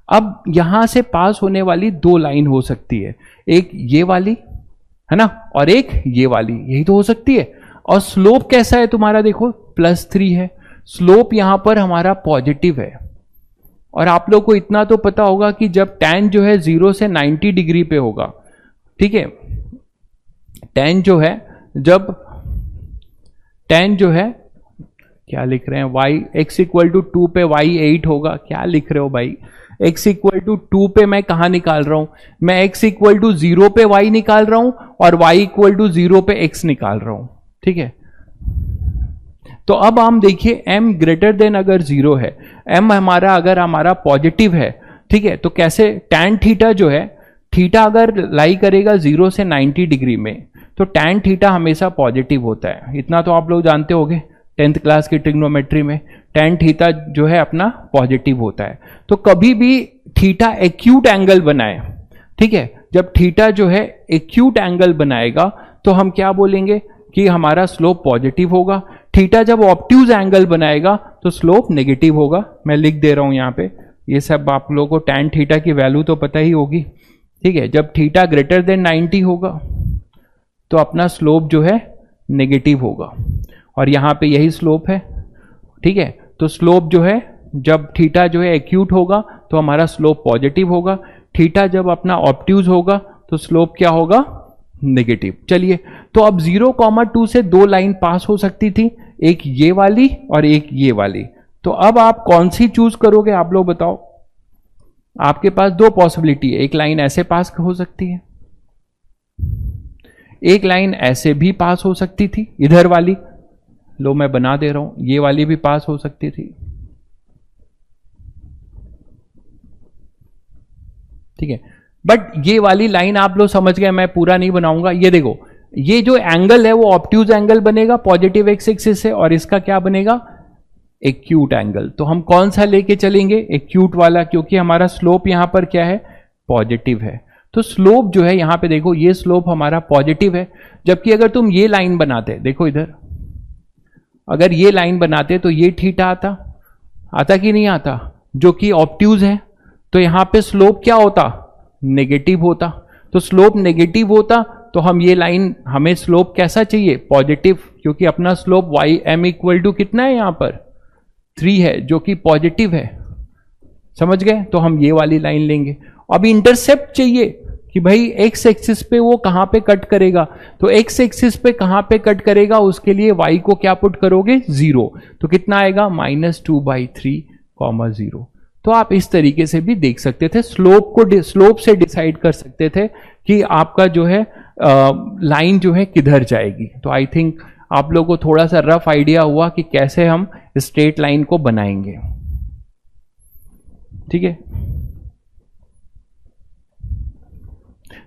अब यहां से पास होने वाली दो लाइन हो सकती है, एक ये वाली है ना, और एक ये वाली, यही तो हो सकती है। और स्लोप कैसा है तुम्हारा, देखो +3 है, स्लोप यहां पर हमारा पॉजिटिव है। और आप लोग को इतना तो पता होगा कि जब tan जो है 0 से 90 डिग्री पे होगा, ठीक है, tan जो है, जब tan जो है, क्या लिख रहे हैं, y x इक्वल टू 2 पे y 8 होगा, क्या लिख रहे हो भाई, x इक्वल टू 2 पे मैं कहां निकाल रहा हूं, मैं x इक्वल टू 0 पे y निकाल रहा हूं और y इक्वल टू 0 पे x निकाल रहा हूं, ठीक है। तो अब हम देखिए m ग्रेटर देन अगर 0 है, m हमारा अगर हमारा पॉजिटिव है, ठीक है, तो कैसे tan थीटा जो है, थीटा अगर लाई करेगा 0 से 90 डिग्री में, तो tan थीटा हमेशा पॉजिटिव होता है। इतना तो आप लोग जानते होंगे 10th क्लास की ट्रिग्नोमेट्री में, tan थीटा जो है अपना पॉजिटिव होता है। तो कभी भी थीटा एक्यूट एंगल बनाए, ठीक है, जब थीटा जो है एक्यूट एंगल बनाएगा तो हम क्या बोलेंगे कि हमारा स्लोप पॉजिटिव होगा। थीटा जब ऑब्ट्यूज एंगल बनाएगा तो स्लोप नेगेटिव होगा। मैं लिख दे रहा हूं यहां पे, ये सब आप लोगों को tan थीटा की वैल्यू तो पता ही होगी, ठीक है। जब थीटा ग्रेटर देन 90 होगा तो अपना स्लोप जो है नेगेटिव होगा, और यहां पे यही स्लोप है, ठीक है। तो स्लोप जो है, जब थीटा जो है एक्यूट होगा तो हमारा स्लोप पॉजिटिव होगा, थीटा जब अपना ऑब्ट्यूज होगा तो स्लोप क्या होगा, नेगेटिव। चलिए, तो अब 0,2 से दो लाइन पास हो सकती थी, एक ये वाली और एक ये वाली। तो अब आप कौन सी चूज करोगे, आप लोग बताओ। आपके पास दो पॉसिबिलिटी है, एक लाइन ऐसे पास हो सकती है, एक लाइन ऐसे भी पास हो सकती थी, इधर वाली लो मैं बना दे रहा हूं, ये वाली भी पास हो सकती थी, ठीक है। बट ये वाली लाइन आप लोग समझ गए, मैं पूरा नहीं बनाऊंगा। ये देखो, ये जो एंगल है वो ऑब्ट्यूज एंगल बनेगा पॉजिटिव एक्स एक्सिस से, और इसका क्या बनेगा, एक्यूट एंगल। तो हम कौन सा लेके चलेंगे, एक्यूट वाला, क्योंकि हमारा स्लोप यहां पर क्या है, पॉजिटिव है। तो स्लोप जो है यहां पे देखो, ये स्लोप हमारा पॉजिटिव है। जबकि अगर तुम ये लाइन बनाते, देखो इधर, अगर ये लाइन बनाते तो ये थीटा आता कि नहीं आता, जो कि ऑब्ट्यूज है। तो यहां पे स्लोप क्या होता, नेगेटिव होता। तो स्लोप नेगेटिव होता तो हम ये लाइन, हमें स्लोप कैसा चाहिए, पॉजिटिव, क्योंकि अपना slope y m equal to कितना है यहां पर 3 है, जो कि पॉजिटिव है। समझ गए? तो हम ये वाली लाइन लेंगे। अब इंटरसेप्ट चाहिए कि भाई एक्स एक्सिस पे वो कहां पे कट करेगा, तो एक्स एक्सिस पे कहां पे कट करेगा, उसके लिए वाई को क्या पुट करोगे, 0। तो कितना आएगा, -2/3, 0। तो आप इस तरीके से भी देख सकते थे, स्लोप से डिसाइड कर सकते थे कि आपका जो है लाइन जो है किधर जाएगी। तो आई थिंक आप लोगों को थोड़ा सा रफ आइडिया हुआ कि कैसे हम स्ट्रेट लाइन को बनाएंगे। ठीक है,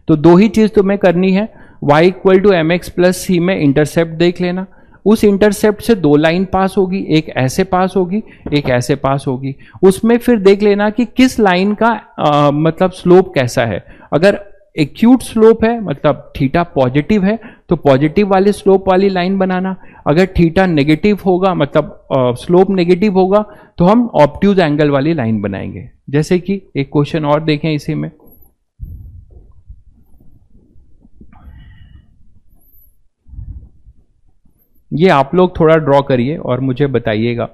तो दो ही चीज तुम्हें करनी है, y equal to m x plus c में इंटरसेप्ट देख लेना। उस इंटरसेप्ट से 2 लाइन पास होगी, एक ऐसे पास होगी, एक ऐसे पास होगी। उसमें फिर देख लेना कि किस लाइन का मतलब स्लोप कैसा है। अगर एक्यूट स्लोप है, मतलब थीटा पॉजिटिव है, तो पॉजिटिव वाले स्लोप वाली लाइन बनाना। अगर थीटा नेगेटिव होगा, मतलब स्लोप नेगेटिव होगा, तो हम ऑब्ट्यूज एंगल वाली लाइन बनाएंगे। जैसे कि एक क्वेश्चन और देखें इसी में, ये आप लोग थोड़ा ड्रॉ करिए और मुझे बताइएगा।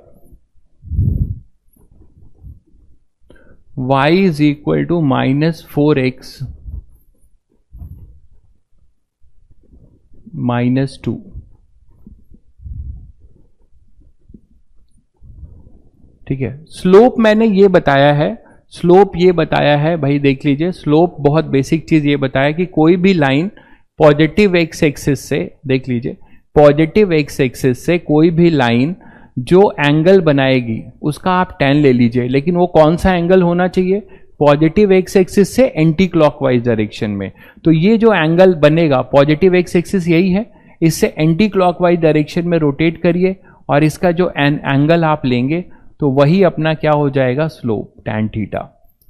y is equal to -4x -2। ठीक है, स्लोप मैंने ये बताया है, स्लोप ये बताया है भाई, देख लीजिए स्लोप बहुत बेसिक चीज ये बताया कि कोई भी लाइन पॉजिटिव एक्स एक्सिस से, देख लीजिए पॉजिटिव एक्स एक्सिस से कोई भी लाइन जो एंगल बनाएगी उसका आप tan ले लीजिए, लेकिन वो कौन सा एंगल होना चाहिए, पॉजिटिव एक्स एक्सिस से एंटी क्लॉकवाइज डायरेक्शन में। तो ये जो एंगल बनेगा, पॉजिटिव एक्स एक्सिस यही है, इससे एंटी क्लॉकवाइज डायरेक्शन में रोटेट करिए और इसका जो एंगल आप लेंगे तो वही अपना क्या हो जाएगा, स्लोप tan थीटा।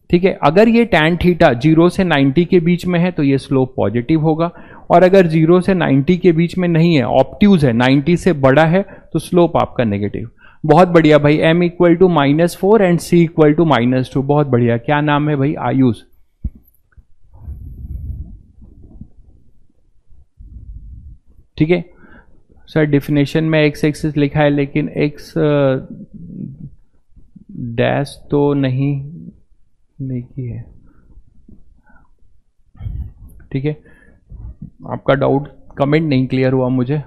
ठीक है, अगर ये tan थीटा 0 से 90 के बीच में है तो ये स्लोप पॉजिटिव होगा, और अगर 0 से 90 के बीच में नहीं है, ऑब्ट्यूज है, 90 से बड़ा है, तो स्लोप आपका नेगेटिव। बहुत बढ़िया भाई, m equal to -4 and c equal to -2। बहुत बढ़िया, क्या नाम है भाई, आयुष। ठीक है सर, डिफिनेशन में x एक्सिस लिखा है लेकिन x डैश तो नहीं की है। ठीक है, आपका डाउट कमेंट नहीं क्लियर हुआ मुझे।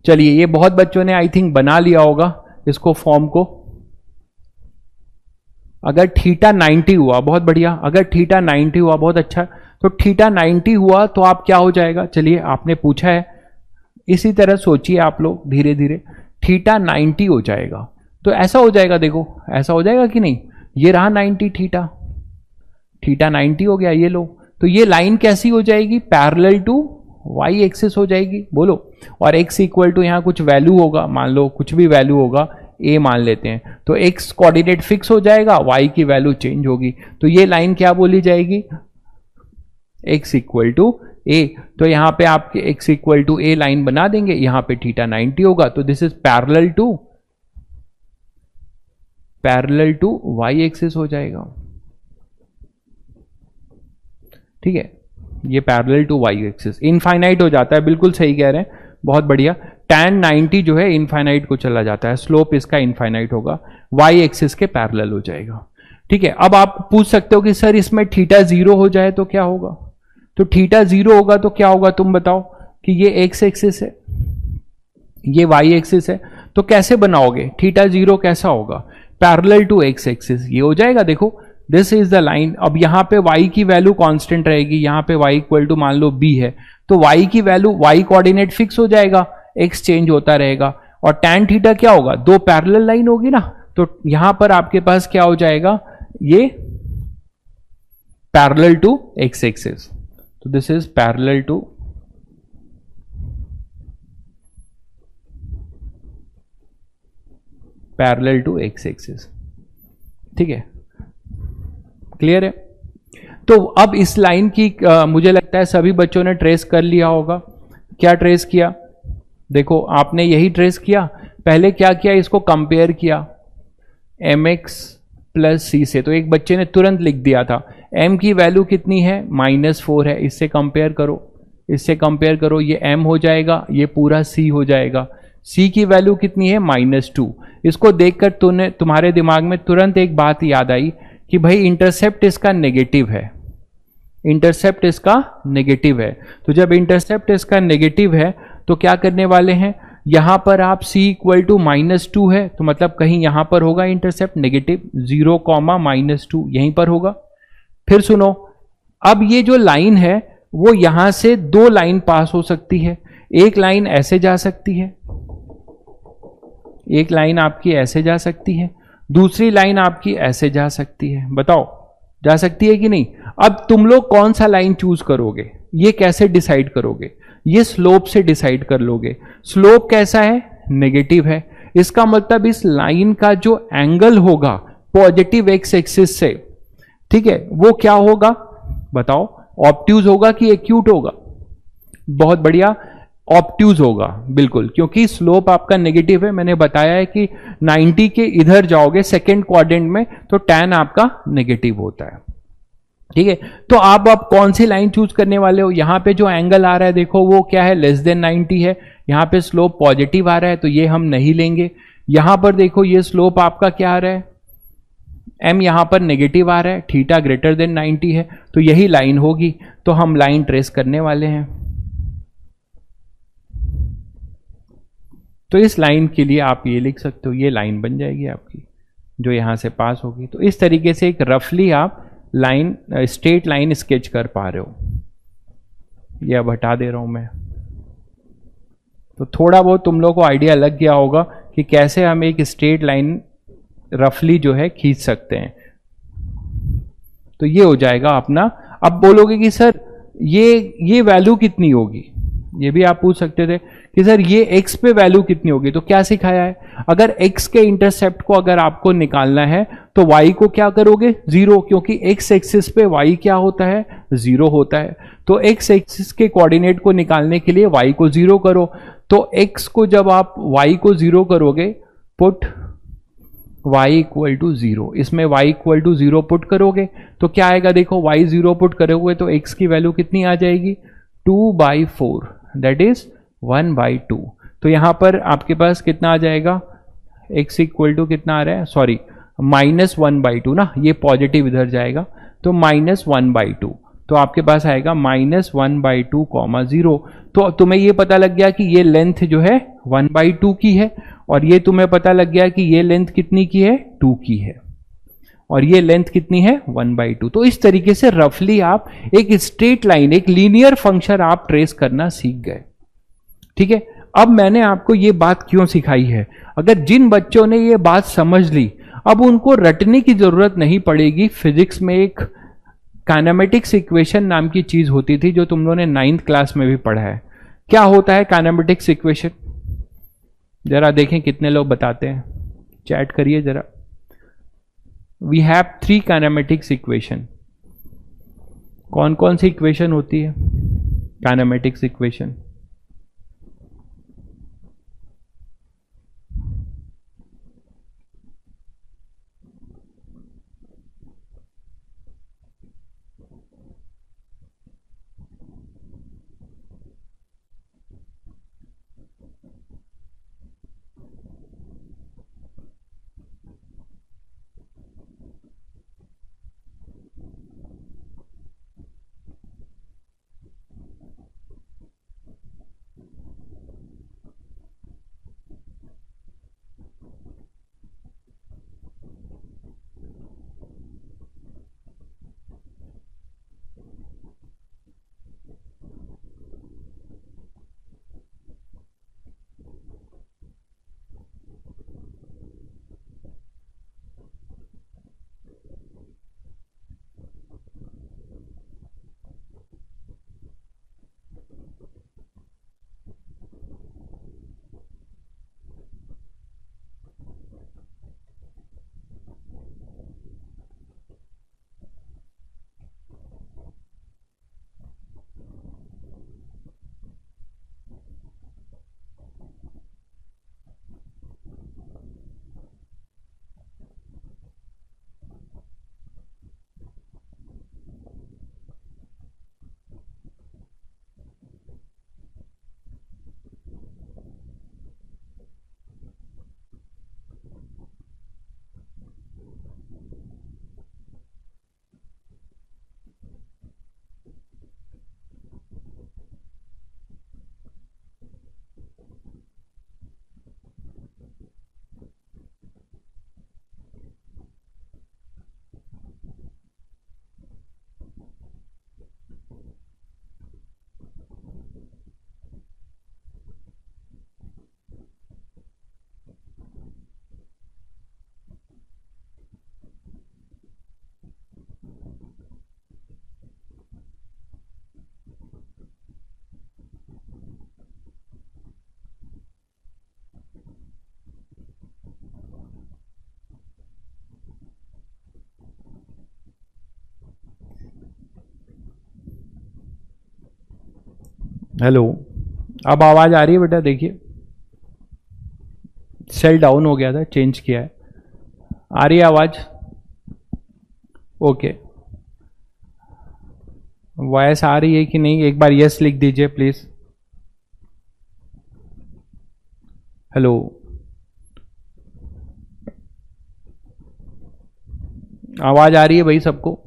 चलिए, ये बहुत बच्चों ने आई थिंक बना लिया होगा इसको, फॉर्म को। अगर थीटा 90 हुआ, बहुत बढ़िया, अगर थीटा 90 हुआ, बहुत अच्छा। तो थीटा 90 हुआ तो आप क्या हो जाएगा, चलिए आपने पूछा है, इसी तरह सोचिए आप लोग धीरे धीरे। थीटा 90 हो जाएगा तो ऐसा हो जाएगा, देखो ऐसा हो जाएगा कि नहीं, ये रहा 90 थीटा, थीटा 90 हो गया, ये लो। तो ये लाइन कैसी हो जाएगी, पैरेलल टू वाई एक्सिस हो जाएगी, बोलो। और x इक्वल टू यहां कुछ वैल्यू होगा, मान लो कुछ भी वैल्यू होगा, a मान लेते हैं, तो x कोऑर्डिनेट फिक्स हो जाएगा, y की वैल्यू चेंज होगी। तो ये लाइन क्या बोली जाएगी, x इक्वल टू a। तो यहां पे आप x equal to a line बना देंगे, यहां पे थीटा 90 होगा, तो this is parallel to y axis हो जाएगा। ठीक है, ये parallel to y axis, infinite हो जाता है, बिल्कुल सही कह रहे हैं, बहुत बढ़िया। tan 90 जो है इनफाइनाइट को चला जाता है, स्लोप इसका इनफाइनाइट होगा, वाई एक्सिस के पैरेलल हो जाएगा। ठीक है, अब आप पूछ सकते हो कि सर इसमें थीटा 0 हो जाए तो क्या होगा। तो थीटा 0 होगा तो क्या होगा, तुम बताओ। कि ये एक्स एक्सिस है, ये वाई एक्सिस है, तो कैसे बनाओगे, थीटा 0 कैसा होगा, पैरेलल टू एक्स एक्सिस, ये हो जाएगा। देखो दिस इज द लाइन। अब यहां पे y की वैल्यू कांस्टेंट रहेगी, यहां पे y इक्वल टू मान लो b है, तो y की वैल्यू, y कोऑर्डिनेट फिक्स हो जाएगा, x चेंज होता रहेगा। और tan थीटा क्या होगा, दो पैरेलल लाइन होगी ना, तो यहां पर आपके पास क्या हो जाएगा, ये पैरेलल टू x एक्सिस। तो this is parallel to x axis. ठीक है, क्लियर है। तो अब इस लाइन की मुझे लगता है सभी बच्चों ने ट्रेस कर लिया होगा। क्या ट्रेस किया, देखो आपने यही ट्रेस किया। पहले क्या किया, इसको कंपेयर किया, mx प्लस सी से, तो एक बच्चे ने तुरंत लिख दिया था m की वैल्यू कितनी है, -4 है, इससे कंपेयर करो, इससे कंपेयर करो, ये m हो जाएगा, ये पूरा c हो जाएगा। c की वैल्यू कितनी है, -2। इसको देखकर तुम्हारे दिमाग में तुरंत एक बात याद आई कि भाई इंटरसेप्ट इसका नेगेटिव है, इंटरसेप्ट इसका नेगेटिव है। तो जब इंटरसेप्ट इसका नेगेटिव है तो क्या करने वाले हैं, यहां पर आप c इक्वल टू -2 है, तो मतलब कहीं यहां पर होगा इंटरसेप्ट नेगेटिव, 0, -2 यहीं पर होगा। फिर सुनो, अब ये जो लाइन है वो यहां से दो लाइन पास हो सकती है, एक लाइन ऐसे जा सकती है, एक लाइन आपकी ऐसे जा सकती है, दूसरी लाइन आपकी ऐसे जा सकती है। बताओ जा सकती है कि नहीं? अब तुम लोग कौन सा लाइन चूज करोगे, ये कैसे डिसाइड करोगे? ये स्लोप से डिसाइड कर लोगे। स्लोप कैसा है, नेगेटिव है, इसका मतलब इस लाइन का जो एंगल होगा पॉजिटिव एक्स एक्सिस से, ठीक है, वो क्या होगा बताओ, ऑब्ट्यूज होगा कि एक्यूट होगा? बहुत बढ़िया, ऑब्ट्यूज होगा, बिल्कुल, क्योंकि स्लोप आपका नेगेटिव है। मैंने बताया है कि 90 के इधर जाओगे सेकेंड क्वाड्रेंट में तो टैन आपका नेगेटिव होता है, ठीक है। तो आप कौन सी लाइन चूज करने वाले हो? यहां पे जो एंगल आ रहा है देखो वो क्या है, लेस देन 90 है, यहां पे स्लोप पॉजिटिव आ रहा है तो ये हम नहीं लेंगे। यहां पर देखो ये स्लोप आपका क्या आ रहा है, m यहां पर नेगेटिव आ रहा है, थीटा ग्रेटर देन 90 है, तो यही लाइन होगी, तो हम लाइन ट्रेस करने वाले हैं। तो इस लाइन के लिए आप ये लिख सकते हो, ये लाइन बन जाएगी आपकी जो यहां से पास होगी। तो इस तरीके से एक रफली आप लाइन, स्ट्रेट लाइन स्केच कर पा रहे हो। ये अब हटा दे रहा हूं मैं, तो थोड़ा बहुत तुम लोग को आइडिया लग गया होगा कि कैसे हम एक स्ट्रेट लाइन रफली जो है खींच सकते हैं। तो ये हो जाएगा अपना। अब बोलोगे कि सर ये वैल्यू कितनी होगी, ये भी आप पूछ सकते थे कि सर ये x पे वैल्यू कितनी होगी। तो क्या सिखाया है, अगर x के इंटरसेप्ट को अगर आपको निकालना है तो y को क्या करोगे, 0, क्योंकि x एक्सिस पे y क्या होता है, 0 होता है। तो x एक्सिस के कोऑर्डिनेट को निकालने के लिए y को 0 करो। तो x को जब आप y को 0 करोगे, पुट y इक्वल टू 0, इसमें y इक्वल टू 0 पुट करोगे तो क्या आएगा, देखो y 0 पुट करोगे तो x की वैल्यू कितनी आ जाएगी, 2/4, दैट इज 1/2। तो यहां पर आपके पास कितना आ जाएगा, x इक्वल टू कितना आ रहा है, सॉरी -1/2 ना, ये पॉजिटिव इधर जाएगा तो -1/2, तो आपके पास आएगा -1/2, 0। तो तुम्हें ये पता लग गया कि ये लेंथ जो है 1/2 की है, और ये तुम्हें पता लग गया कि ये लेंथ कितनी की है, 2 की है, और ये लेंथ कितनी है, 1/2। तो इस तरीके से रफली आप एक स्ट्रेट लाइन, एक लीनियर फंक्शन आप ट्रेस करना सीख गए, ठीक है। अब मैंने आपको ये बात क्यों सिखाई है, अगर जिन बच्चों ने ये बात समझ ली अब उनको रटने की जरूरत नहीं पड़ेगी। फिजिक्स में एक काइनेमेटिक्स इक्वेशन नाम की चीज होती थी जो तुम लोगों ने 9th क्लास में भी पढ़ा है। क्या होता है काइनेमेटिक्स इक्वेशन, जरा देखें कितने लोग बताते हैं, चैट करिए जरा। We have 3 kinematics equation. कौन कौन सी इक्वेशन होती है काइनेमेटिक्स इक्वेशन? हेलो, अब आवाज आ रही है बेटा? देखिए सेल डाउन हो गया था, चेंज किया है। आ रही है आवाज? ओके, वॉइस आ रही है कि नहीं? एक बार यस लिख दीजिए प्लीज। हेलो, आवाज आ रही है भाई सबको?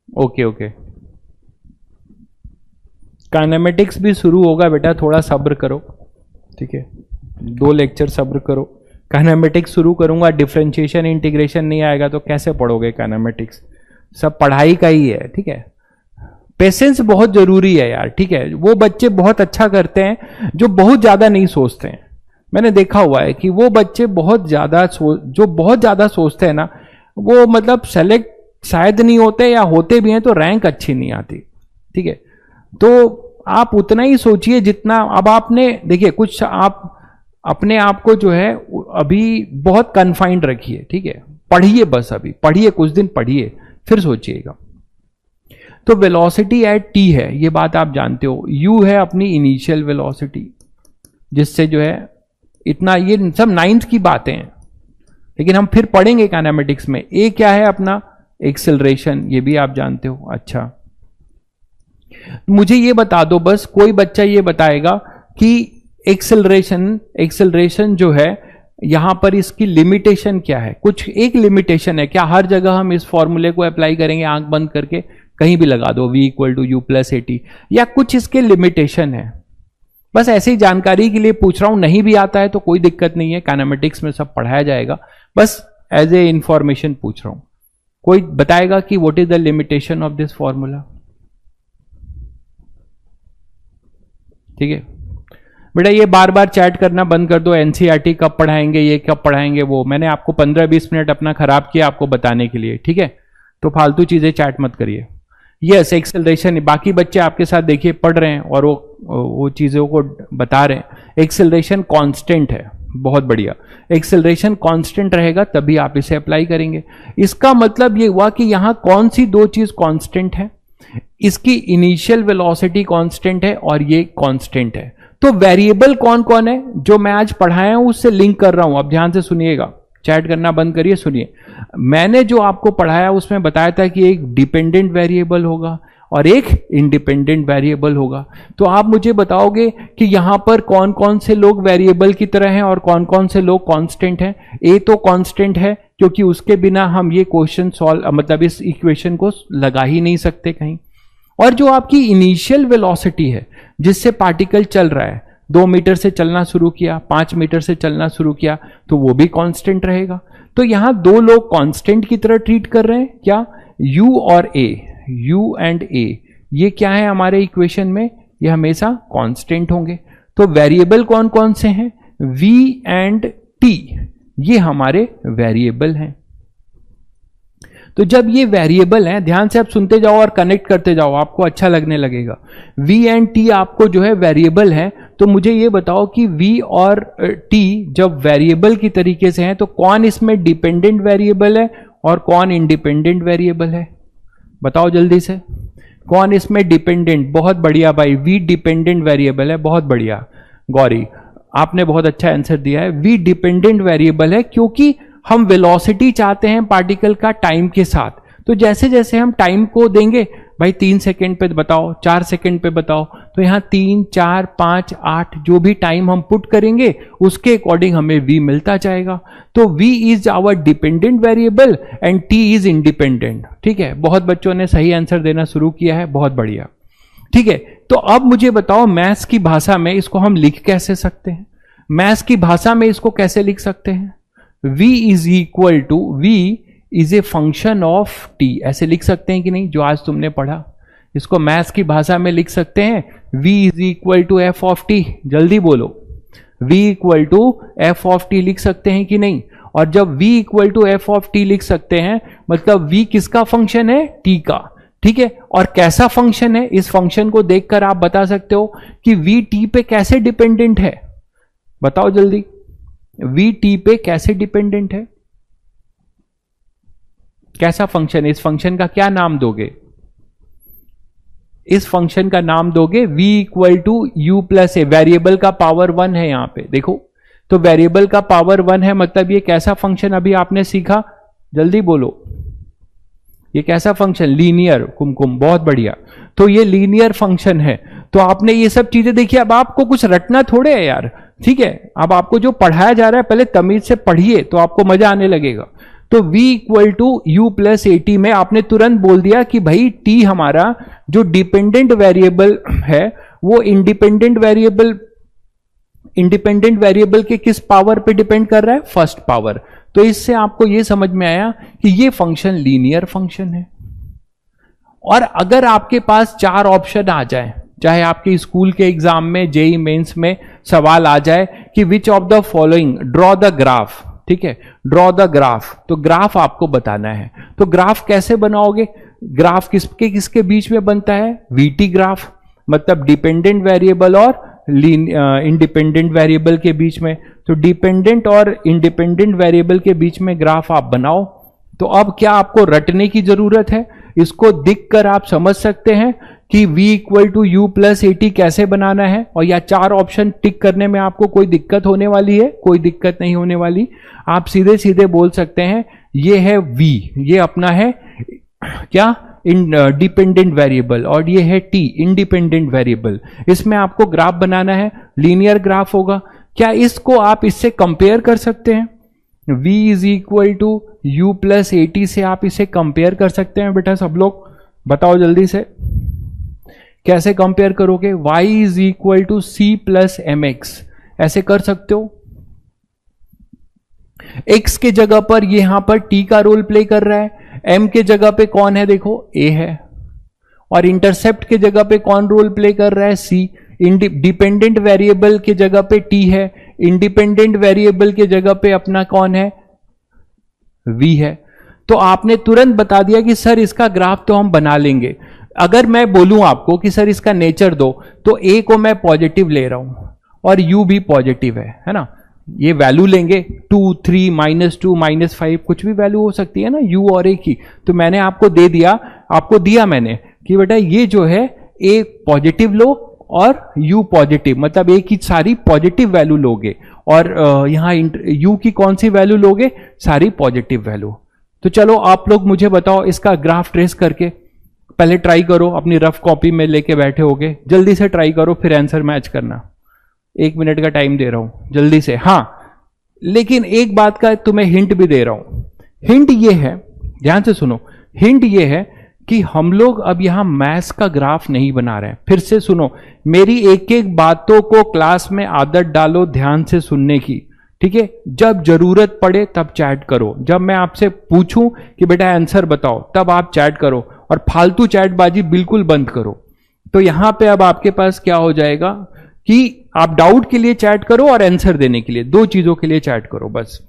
ओके ओके, काइनेमेटिक्स भी शुरू होगा बेटा, थोड़ा सब्र करो, ठीक है? 2 लेक्चर सब्र करो। काइनेमेटिक्स शुरू करूंगा, डिफरेंशिएशन इंटीग्रेशन नहीं आएगा तो कैसे पढ़ोगे काइनेमेटिक्स? सब पढ़ाई का ही है, ठीक है? पेशेंस बहुत जरूरी है यार, ठीक है? वो बच्चे बहुत अच्छा करते हैं जो बहुत ज्यादा नहीं सोचते हैं। मैंने देखा हुआ है कि वो बच्चे बहुत ज्यादा जो बहुत ज्यादा सोचते हैं ना, वो मतलब सेलेक्ट शायद नहीं होते, या होते भी हैं तो रैंक अच्छी नहीं आती, ठीक है? तो आप उतना ही सोचिए जितना, अब आपने देखिए कुछ, आप अपने आप को जो है अभी बहुत कन्फाइंड रखिए, ठीक है? पढ़िए, बस अभी पढ़िए, कुछ दिन पढ़िए, फिर सोचिएगा। तो वेलोसिटी एट टी है, ये बात आप जानते हो। यू है अपनी इनिशियल वेलोसिटी, जिससे जो है इतना, ये सब 9th की बातें हैं, लेकिन हम फिर पढ़ेंगे काइनेमेटिक्स में। ए क्या है अपना? एक्सेलरेशन, ये भी आप जानते हो। अच्छा, मुझे ये बता दो बस, कोई बच्चा ये बताएगा कि एक्सेलरेशन जो है यहां पर इसकी लिमिटेशन क्या है? कुछ एक लिमिटेशन है क्या? हर जगह हम इस फॉर्मूले को अप्लाई करेंगे आंख बंद करके? कहीं भी लगा दो, v equal to u plus a t, या कुछ इसके लिमिटेशन है? बस ऐसी जानकारी के लिए पूछ रहा हूं। नहीं भी आता है तो कोई दिक्कत नहीं है, काइनेमेटिक्स में सब पढ़ाया जाएगा, बस एज ए इंफॉर्मेशन पूछ रहा हूं। कोई बताएगा कि what is the limitation of this formula? ठीक है बेटा, ये बार बार चैट करना बंद कर दो। एनसीईआरटी कब पढ़ाएंगे, ये कब पढ़ाएंगे, वो मैंने आपको 15-20 मिनट अपना खराब किया आपको बताने के लिए, ठीक है? तो फालतू चीजें चैट मत करिए। यस, एक्सेलरेशन, बाकी बच्चे आपके साथ देखिए पढ़ रहे हैं और वो चीजों को बता रहे हैं। एक्सेलरेशन कांस्टेंट है, बहुत बढ़िया। एक्सेलरेशन कांस्टेंट रहेगा तभी आप इसे अप्लाई करेंगे। इसका मतलब ये हुआ कि यहां कौन सी 2 चीज कांस्टेंट है? इसकी इनिशियल वेलोसिटी कांस्टेंट है और ये कांस्टेंट है। तो वेरिएबल कौन कौन है जो मैं आज पढ़ाया हूं उससे लिंक कर रहा हूं। अब ध्यान से सुनिएगा, चैट करना बंद करिए, सुनिए। मैंने जो आपको पढ़ाया उसमें बताया था कि एक डिपेंडेंट वेरिएबल होगा और एक इंडिपेंडेंट वेरिएबल होगा। तो आप मुझे बताओगे कि यहां पर कौन कौन से लोग वेरिएबल की तरह हैं और कौन कौन से लोग कांस्टेंट हैं। ए तो कांस्टेंट है क्योंकि उसके बिना हम ये क्वेश्चन सॉल्व, मतलब इस इक्वेशन को लगा ही नहीं सकते कहीं। और जो आपकी इनिशियल वेलोसिटी है जिससे पार्टिकल चल रहा है, 2 मीटर से चलना शुरू किया, 5 मीटर से चलना शुरू किया, तो वो भी कांस्टेंट रहेगा। तो यहां 2 लोग कांस्टेंट की तरह ट्रीट कर रहे हैं क्या? u और a, u एंड a, ये क्या है हमारे इक्वेशन में? ये हमेशा कांस्टेंट होंगे। तो वेरिएबल कौन कौन से हैं? v एंड t, ये हमारे वेरिएबल हैं। तो जब ये वेरिएबल हैं, ध्यान से आप सुनते जाओ और कनेक्ट करते जाओ, आपको अच्छा लगने लगेगा। v एंड t आपको जो है वेरिएबल है, तो मुझे ये बताओ कि v और t जब वेरिएबल की तरीके से हैं तो कौन इसमें डिपेंडेंट वेरिएबल है और कौन इंडिपेंडेंट वेरिएबल है? बताओ जल्दी से, कौन इसमें डिपेंडेंट? बहुत बढ़िया भाई, v डिपेंडेंट वेरिएबल है, बहुत बढ़िया गौरी, आपने बहुत अच्छा आंसर दिया है। v डिपेंडेंट वेरिएबल है क्योंकि हम वेलोसिटी चाहते हैं पार्टिकल का टाइम के साथ। तो जैसे जैसे हम टाइम को देंगे, भाई 3 सेकेंड पे बताओ, 4 सेकेंड पे बताओ, तो यहां 3, 4, 5, 8 जो भी टाइम हम पुट करेंगे उसके अकॉर्डिंग हमें v मिलता जाएगा। तो v is our dependent variable and t is independent. ठीक है, बहुत बच्चों ने सही आंसर देना शुरू किया है, बहुत बढ़िया। ठीक है, तो अब मुझे बताओ मैथ्स की भाषा में इसको हम लिख कैसे सकते हैं? मैथ्स की भाषा में इसको कैसे लिख सकते हैं? v is equal to, v is a function of t, ऐसे लिख सकते हैं कि नहीं? जो आज तुमने पढ़ा इसको मैथ्स की भाषा में लिख सकते हैं। v is equal to f of t, जल्दी बोलो, v equal to f of t लिख सकते हैं कि नहीं? और जब v equal to f of t लिख सकते हैं मतलब v किसका फंक्शन है? t का। ठीक है, और कैसा फंक्शन है? इस फंक्शन को देखकर आप बता सकते हो कि v t पे कैसे डिपेंडेंट है। बताओ जल्दी, v t पे कैसे डिपेंडेंट है? कैसा फंक्शन है? इस फंक्शन का क्या नाम दोगे? इस फंक्शन का नाम दोगे v equal to u plus a, variable का पावर 1 है यहां पे देखो, तो वेरिएबल का पावर 1 है, मतलब ये कैसा फंक्शन अभी आपने सीखा, जल्दी बोलो, ये कैसा फंक्शन, लीनियर, कुमकुम बहुत बढ़िया, तो ये लीनियर फंक्शन है। तो आपने ये सब चीजें देखी, अब आपको कुछ रटना थोड़े है यार, ठीक है, अब आपको जो पढ़ाया जा रहा है पहले तमीज से पढ़िए तो आपको मजा आने लगेगा। तो v equal to u plus a t में आपने तुरंत बोल दिया कि भाई t हमारा जो डिपेंडेंट वेरिएबल है वो इंडिपेंडेंट वेरिएबल के किस पावर पे डिपेंड कर रहा है, फर्स्ट पावर। तो इससे आपको यह समझ में आया कि ये फंक्शन लीनियर फंक्शन है। और अगर आपके पास 4 ऑप्शन आ जाए, चाहे आपके स्कूल के एग्जाम में, जेई मेंस में सवाल आ जाए कि which of the following draw the graph, ठीक है, ड्रॉ द ग्राफ, तो ग्राफ आपको बताना है। तो ग्राफ कैसे बनाओगे, ग्राफ किसके बीच में बनता है, वीटी ग्राफ, मतलब डिपेंडेंट वेरिएबल और इंडिपेंडेंट वेरिएबल के बीच में। तो डिपेंडेंट और इंडिपेंडेंट वेरिएबल के बीच में ग्राफ आप बनाओ। तो अब क्या आपको रटने की जरूरत है, इसको देखकर आप समझ सकते हैं कि v equal to u plus a t कैसे बनाना है, और या 4 ऑप्शन टिक करने में आपको कोई दिक्कत होने वाली है, कोई दिक्कत नहीं होने वाली। आप सीधे सीधे बोल सकते हैं ये है v, ये अपना है क्या, डिपेंडेंट वेरिएबल, और ये है t, इंडिपेंडेंट वेरिएबल। इसमें आपको ग्राफ बनाना है, लीनियर ग्राफ होगा। क्या इसको आप इससे कंपेयर कर सकते हैं, v is equal to u plus a t से आप इसे कंपेयर कर सकते हैं बेटा, सब लोग बताओ जल्दी से, कैसे कंपेयर करोगे, y is equal to c plus m x, ऐसे कर सकते हो। x के जगह पर यहां पर t का रोल प्ले कर रहा है, m के जगह पे कौन है, देखो a है, और इंटरसेप्ट के जगह पे कौन रोल प्ले कर रहा है, c। डिपेंडेंट वेरिएबल के जगह पे t है, इंडिपेंडेंट वेरिएबल के जगह पे अपना कौन है, v है। तो आपने तुरंत बता दिया कि सर इसका ग्राफ तो हम बना लेंगे। अगर मैं बोलूं आपको कि सर इसका नेचर दो, तो a को मैं पॉजिटिव ले रहा हूं और u भी पॉजिटिव है ना, ये वैल्यू लेंगे 2, 3, -2, -5, कुछ भी वैल्यू हो सकती है ना u और a की। तो मैंने आपको दे दिया, आपको दिया मैंने कि बेटा ये जो है a पॉजिटिव लो और u पॉजिटिव, मतलब a की सारी पॉजिटिव वैल्यू लोगे, और यहां u की कौन सी वैल्यू लोगे, सारी पॉजिटिव वैल्यू। तो चलो आप लोग मुझे बताओ इसका ग्राफ ट्रेस करके, पहले ट्राई करो, अपनी रफ कॉपी में लेके बैठे होगे, जल्दी से ट्राई करो, फिर आंसर मैच करना। 1 मिनट का टाइम दे रहा हूं, जल्दी से। हाँ, लेकिन एक बात का तुम्हें हिंट भी दे रहा हूं। हिंट ये है, ध्यान से सुनो, हिंट ये है कि हम लोग अब यहां मैथ्स का ग्राफ नहीं बना रहे हैं। फिर से सुनो, मेरी एक एक बातों को क्लास में आदत डालो ध्यान से सुनने की, ठीक है। जब जरूरत पड़े तब चैट करो, जब मैं आपसे पूछूं कि बेटा आंसर बताओ तब आप चैट करो, और फालतू चैटबाजी बिल्कुल बंद करो। तो यहां पे अब आपके पास क्या हो जाएगा कि आप डाउट के लिए चैट करो और आंसर देने के लिए, 2 चीजों के लिए चैट करो बस।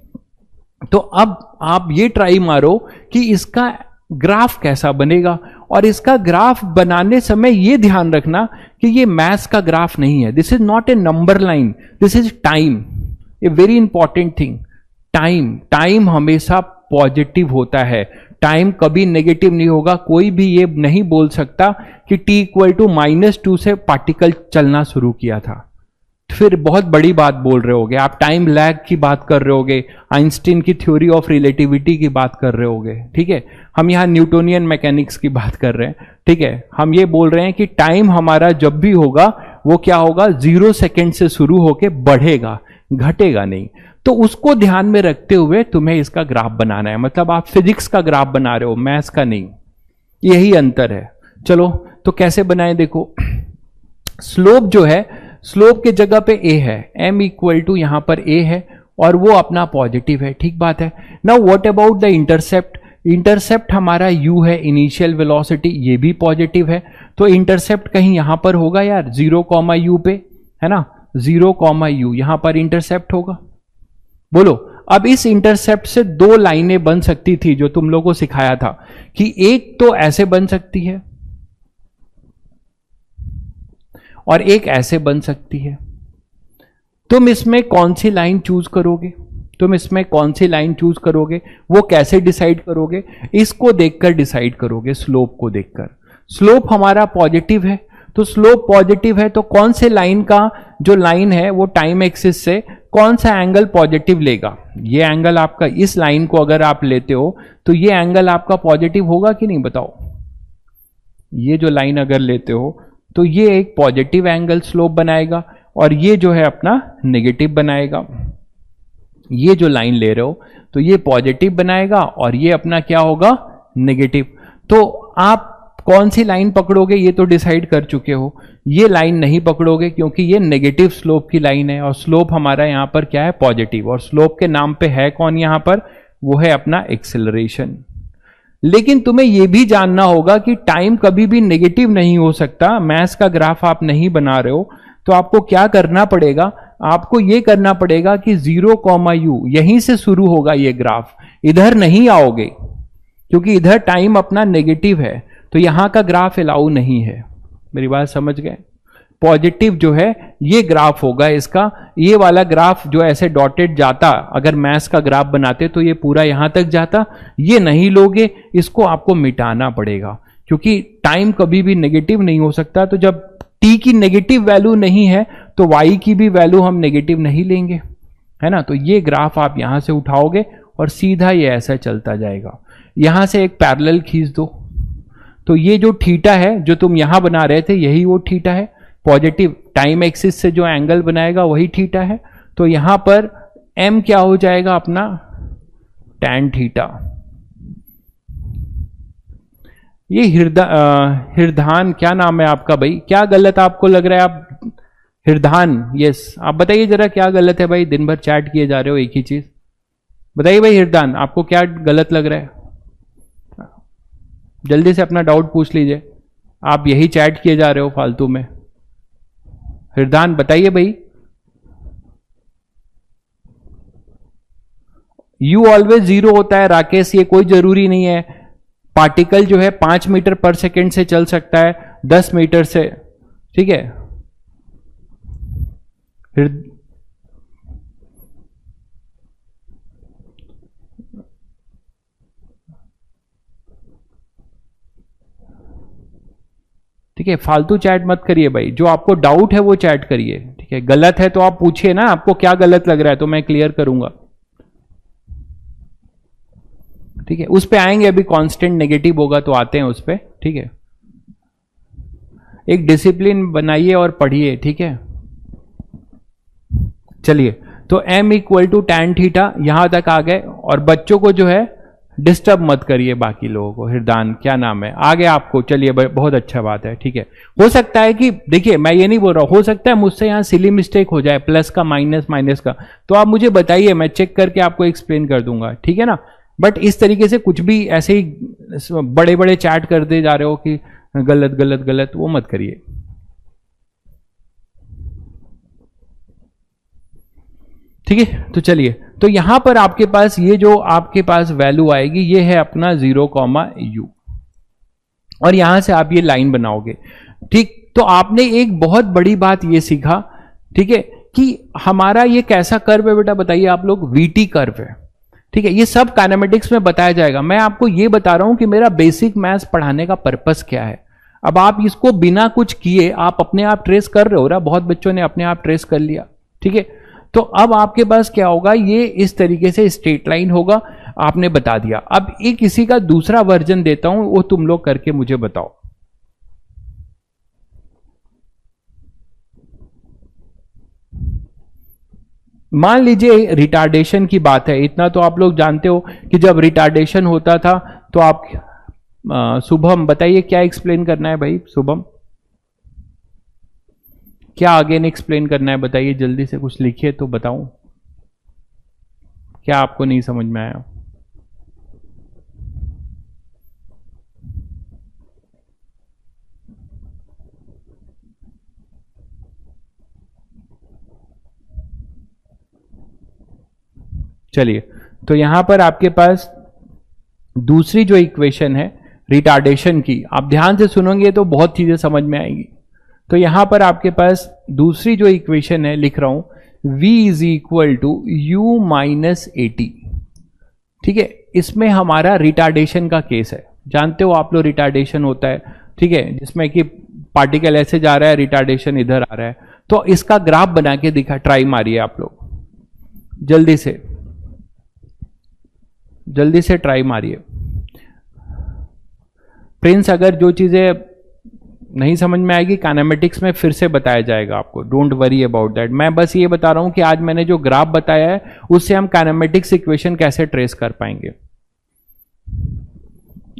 तो अब आप ये ट्राई मारो कि इसका ग्राफ कैसा बनेगा, और इसका ग्राफ बनाने समय ये ध्यान रखना कि ये मैथ्स का ग्राफ नहीं है, this is not a number line, this is time, a very important thing. Time हमेशा पॉजिटिव होता है, टाइम कभी नेगेटिव नहीं होगा। कोई भी ये नहीं बोल सकता कि t इक्वल टू -2 से पार्टिकल चलना शुरू किया था, फिर बहुत बड़ी बात बोल रहे होगे आप, टाइम लैग की बात कर रहे होगे, आइंस्टीन की थ्योरी ऑफ रिलेटिविटी की बात कर रहे होगे, ठीक है। हम यहाँ न्यूटोनियन मैकेनिक्स की बात कर रहे हैं, ठीक है। हम ये बोल रहे हैं कि टाइम हमारा जब भी होगा वो क्या होगा, 0 सेकेंड से शुरू होके बढ़ेगा, घटेगा नहीं। तो उसको ध्यान में रखते हुए तुम्हें इसका ग्राफ बनाना है, मतलब आप फिजिक्स का ग्राफ बना रहे हो, मैथ्स का नहीं, यही अंतर है। चलो तो कैसे बनाएं, देखो स्लोप जो है, स्लोप के जगह पे a है, m इक्वल टू यहां पर a है और वो अपना पॉजिटिव है, ठीक बात है। Now what about the intercept, intercept हमारा u है, इनिशियल वेलोसिटी, ये भी पॉजिटिव है। तो इंटरसेप्ट कहीं यहां पर होगा यार, 0, u पे, है ना, 0, u, यहां पर इंटरसेप्ट होगा। बोलो, अब इस इंटरसेप्ट से 2 लाइनें बन सकती थी जो तुम लोगों को सिखाया था, कि एक तो ऐसे बन सकती है और एक ऐसे बन सकती है। तुम इसमें कौन सी लाइन चूज करोगे, तुम इसमें कौन सी लाइन चूज करोगे, वो कैसे डिसाइड करोगे, इसको देखकर डिसाइड करोगे, स्लोप को देखकर। स्लोप हमारा पॉजिटिव है, तो स्लोप पॉजिटिव है तो कौन से लाइन का जो लाइन है वो टाइम एक्सिस से कौन सा एंगल पॉजिटिव लेगा? ये एंगल आपका, इस लाइन को अगर आप लेते हो तो ये एंगल आपका पॉजिटिव होगा कि नहीं बताओ? ये जो लाइन अगर लेते हो तो ये एक पॉजिटिव एंगल स्लोप बनाएगा और ये जो है अपना नेगेटिव बनाएगा। ये जो लाइन ले रहे हो तो ये पॉजिटिव बनाएगा और ये अपना क्या होगा? नेगेटिव। तो आप कौन सी लाइन पकड़ोगे ये तो डिसाइड कर चुके हो। ये लाइन नहीं पकड़ोगे क्योंकि ये नेगेटिव स्लोप की लाइन है और स्लोप हमारा यहां पर क्या है? पॉजिटिव। और स्लोप के नाम पे है कौन यहां पर? वो है अपना एक्सेलरेशन। लेकिन तुम्हें यह भी जानना होगा कि टाइम कभी भी नेगेटिव नहीं हो सकता। मैथ्स का ग्राफ आप नहीं बना रहे हो तो आपको क्या करना पड़ेगा? आपको यह करना पड़ेगा कि 0, u यहीं से शुरू होगा ये ग्राफ, इधर नहीं आओगे क्योंकि इधर टाइम अपना नेगेटिव है तो यहां का ग्राफ अलाउ नहीं है। मेरी बात समझ गए? पॉजिटिव जो है ये ग्राफ होगा इसका। ये वाला ग्राफ जो ऐसे डॉटेड जाता, अगर मैथ्स का ग्राफ बनाते तो ये पूरा यहां तक जाता। ये नहीं लोगे, इसको आपको मिटाना पड़ेगा क्योंकि टाइम कभी भी नेगेटिव नहीं हो सकता। तो जब t की नेगेटिव वैल्यू नहीं है तो y की भी वैल्यू हम नेगेटिव नहीं लेंगे, है ना? तो ये ग्राफ आप यहां से उठाओगे और सीधा ये ऐसा चलता जाएगा। यहां से एक पैरेलल खींच दो तो ये जो थीटा है जो तुम यहां बना रहे थे यही वो थीटा है। पॉजिटिव टाइम एक्सिस से जो एंगल बनाएगा वही थीटा है। तो यहां पर m क्या हो जाएगा अपना? tan theta. ये हिरधान क्या नाम है आपका भाई? क्या गलत आपको लग रहा है? आप हिरधान, यस, आप बताइए जरा क्या गलत है भाई? दिन भर चैट किए जा रहे हो एक ही चीज। बताइए भाई हिरधान, आपको क्या गलत लग रहा है? जल्दी से अपना डाउट पूछ लीजिए। आप यही चैट किए जा रहे हो फालतू में। हिरदान बताइए भाई। U ऑलवेज 0 होता है राकेश, ये कोई जरूरी नहीं है। पार्टिकल जो है 5 मीटर पर सेकेंड से चल सकता है, 10 मीटर से, ठीक है। ठीक है, फालतू चैट मत करिए भाई। जो आपको डाउट है वो चैट करिए, ठीक है। गलत है तो आप पूछिए ना, आपको क्या गलत लग रहा है तो मैं क्लियर करूंगा, ठीक है। उस पे आएंगे, अभी कांस्टेंट नेगेटिव होगा तो आते हैं उस पे, ठीक है। एक डिसिप्लिन बनाइए और पढ़िए, ठीक है। चलिए, तो m equal to tan theta यहां तक आ गए, और बच्चों को जो है डिस्टर्ब मत करिए, बाकी लोगों को। हिरदान क्या नाम है, आ गया आपको, चलिए बहुत अच्छा बात है, ठीक है। हो सकता है कि देखिए, मैं ये नहीं बोल रहा, हो सकता है मुझसे यहाँ सिली मिस्टेक हो जाए, प्लस का माइनस, माइनस का, तो आप मुझे बताइए, मैं चेक करके आपको एक्सप्लेन कर दूंगा, ठीक है ना। बट इस तरीके से कुछ भी ऐसे ही बड़े बड़े चैट कर दे जा रहे हो कि गलत गलत गलत, वो मत करिए, ठीक है। तो चलिए, तो यहां पर आपके पास ये जो आपके पास वैल्यू आएगी, ये है अपना 0, u, और यहां से आप ये लाइन बनाओगे, ठीक। तो आपने एक बहुत बड़ी बात ये सीखा, ठीक है, कि हमारा ये कैसा कर्व है बेटा, बताइए आप लोग, वीटी कर्व है, ठीक है। ये सब काइनेमेटिक्स में बताया जाएगा। मैं आपको ये बता रहा हूं कि मेरा बेसिक मैथ्स पढ़ाने का पर्पस क्या है। अब आप इसको बिना कुछ किए आप अपने आप ट्रेस कर रहे हो ना, बहुत बच्चों ने अपने आप ट्रेस कर लिया, ठीक है। तो अब आपके पास क्या होगा, ये इस तरीके से स्ट्रेट लाइन होगा, आपने बता दिया। अब एक किसी का दूसरा वर्जन देता हूं, वो तुम लोग करके मुझे बताओ। मान लीजिए रिटार्डेशन की बात है, इतना तो आप लोग जानते हो कि जब रिटार्डेशन होता था तो आप शुभम बताइए क्या एक्सप्लेन करना है भाई, शुभम क्या अगेन एक्सप्लेन करना है, बताइए जल्दी से, कुछ लिखिए तो बताऊं, क्या आपको नहीं समझ में आया। चलिए, तो यहां पर आपके पास दूसरी जो इक्वेशन है रिटार्डेशन की, आप ध्यान से सुनोगे तो बहुत चीजें समझ में आएंगी। तो यहां पर आपके पास दूसरी जो इक्वेशन है, लिख रहा हूं, v is equal to u minus 80, ठीक है। इसमें हमारा रिटार्डेशन का केस है, जानते हो आप लोग रिटार्डेशन होता है, ठीक है, जिसमें कि पार्टिकल ऐसे जा रहा है, रिटार्डेशन इधर आ रहा है। तो इसका ग्राफ बना के दिखा, ट्राई मारिए आप लोग, जल्दी से ट्राई मारिए। प्रिंस, अगर जो चीजें नहीं समझ में आएगी काइनेमेटिक्स में फिर से बताया जाएगा आपको, डोंट वरी अबाउट दैट। मैं बस ये बता रहा हूं कि आज मैंने जो ग्राफ बताया है उससे हम काइनेमेटिक्स इक्वेशन कैसे ट्रेस कर पाएंगे।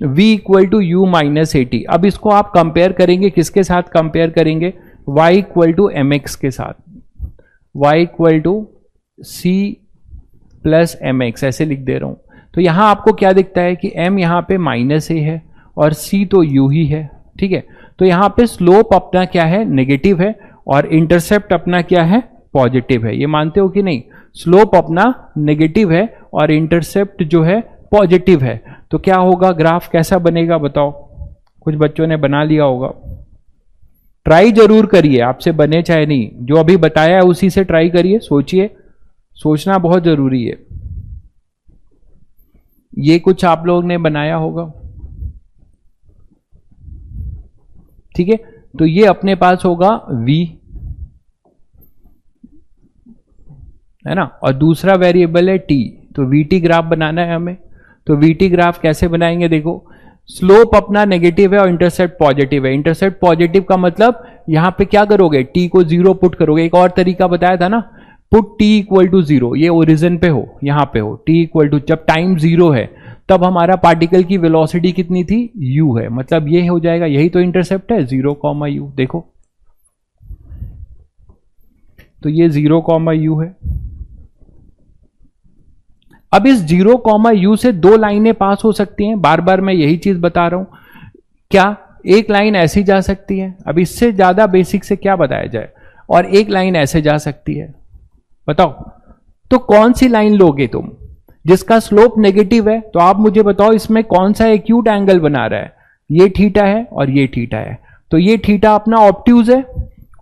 v equal to u minus a t. अब इसको आप कंपेयर करेंगे, किसके साथ कंपेयर करेंगे? y equal to m x के साथ, y equal to c plus m x, ऐसे लिख दे रहा हूं। तो यहां आपको क्या दिखता है कि m यहां पे माइनस ए है और c तो u ही है, ठीक है। तो यहां पे स्लोप अपना क्या है? नेगेटिव है, और इंटरसेप्ट अपना क्या है? पॉजिटिव है। ये मानते हो कि नहीं? स्लोप अपना नेगेटिव है और इंटरसेप्ट जो है पॉजिटिव है। तो क्या होगा, ग्राफ कैसा बनेगा बताओ? कुछ बच्चों ने बना लिया होगा, ट्राई जरूर करिए, आपसे बने चाहे नहीं, जो अभी बताया है उसी से ट्राई करिए, सोचिए, सोचना बहुत जरूरी है। ये कुछ आप लोग ने बनाया होगा, ठीक है। तो ये अपने पास होगा v, है ना, और दूसरा वेरिएबल है t। तो vt ग्राफ बनाना है हमें। तो vt ग्राफ कैसे बनाएंगे? देखो, स्लोप अपना नेगेटिव है और इंटरसेप्ट पॉजिटिव है। इंटरसेप्ट पॉजिटिव का मतलब यहां पे क्या करोगे? t को 0 पुट करोगे। एक और तरीका बताया था ना, पुट t इक्वल टू 0, ये ओरिजिन पे हो, यहां पे हो, t इक्वल टू, जब टाइम 0 है तब हमारा पार्टिकल की वेलोसिटी कितनी थी? u है, मतलब ये हो जाएगा, यही तो इंटरसेप्ट है, 0, u। देखो, तो ये 0, u है। अब इस 0, u से दो लाइनें पास हो सकती हैं, बार बार मैं यही चीज बता रहा हूं। क्या एक लाइन ऐसी जा सकती है? अब इससे ज्यादा बेसिक से क्या बताया जाए? और एक लाइन ऐसे जा सकती है, बताओ। तो कौन सी लाइन लोगे तुम जिसका स्लोप नेगेटिव है? तो आप मुझे बताओ इसमें कौन सा एक्यूट एंगल बना रहा है? ये थीटा है और ये थीटा है। तो ये थीटा अपना ऑब्ट्यूज है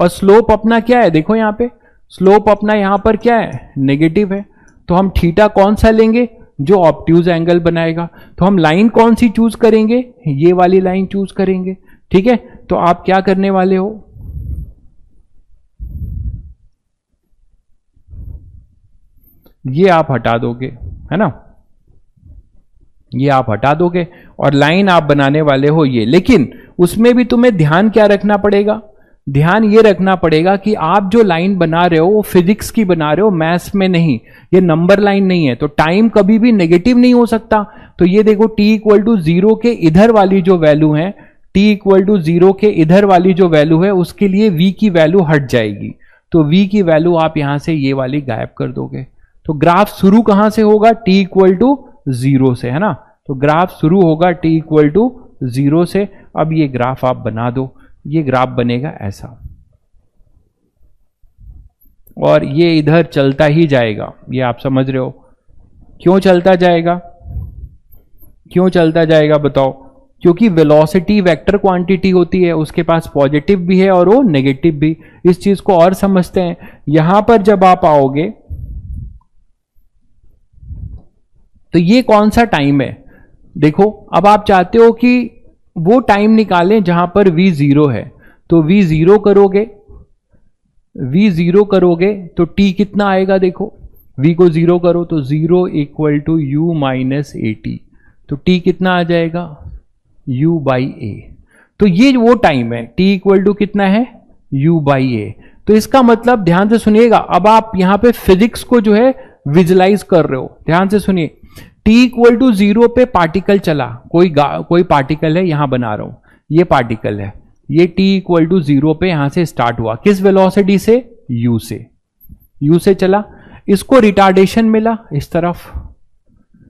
और स्लोप अपना क्या है? देखो यहां पे स्लोप अपना यहां पर क्या है? नेगेटिव है। तो हम थीटा कौन सा लेंगे? जो ऑब्ट्यूज एंगल बनाएगा। तो हम लाइन कौन सी चूज करेंगे? ये वाली लाइन चूज करेंगे, ठीक है। तो आप क्या करने वाले हो? ये आप हटा दोगे, है ना, ये आप हटा दोगे और लाइन आप बनाने वाले हो ये। लेकिन उसमें भी तुम्हें ध्यान क्या रखना पड़ेगा? ध्यान ये रखना पड़ेगा कि आप जो लाइन बना रहे हो वो फिजिक्स की बना रहे हो, मैथ्स में नहीं। ये नंबर लाइन नहीं है, तो टाइम कभी भी नेगेटिव नहीं हो सकता। तो ये देखो, t इक्वल टू 0 के इधर वाली जो वैल्यू है, t इक्वल टू 0 के इधर वाली जो वैल्यू है, उसके लिए v की वैल्यू हट जाएगी। तो v की वैल्यू आप यहां से ये वाली गायब कर दोगे। तो ग्राफ शुरू कहां से होगा? t इक्वल टू 0 से, है ना। तो ग्राफ शुरू होगा t इक्वल टू 0 से। अब ये ग्राफ आप बना दो, ये ग्राफ बनेगा ऐसा, और ये इधर चलता ही जाएगा। ये आप समझ रहे हो क्यों चलता जाएगा? क्यों चलता जाएगा बताओ? क्योंकि वेलोसिटी वेक्टर क्वांटिटी होती है, उसके पास पॉजिटिव भी है और वो नेगेटिव भी। इस चीज को और समझते हैं। यहां पर जब आप आओगे तो ये कौन सा टाइम है? देखो, अब आप चाहते हो कि वो टाइम निकालें जहां पर v 0 है। तो v 0 करोगे, v 0 करोगे तो t कितना आएगा? देखो, v को 0 करो तो 0 equal to u minus a t. तो t कितना आ जाएगा? u by a. तो ये वो टाइम है, t इक्वल टू कितना है? u by a. तो इसका मतलब, ध्यान से सुनिएगा, अब आप यहां पे फिजिक्स को जो है विजुलाइज कर रहे हो। ध्यान से सुनिए, t इक्वल टू 0 पे पार्टिकल चला, कोई पार्टिकल है, यहां बना रहा हूं, ये पार्टिकल है, ये t इक्वल टू 0 पे यहां से स्टार्ट हुआ, किस वेलोसिटी से? u से चला, इसको रिटार्डेशन मिला इस तरफ।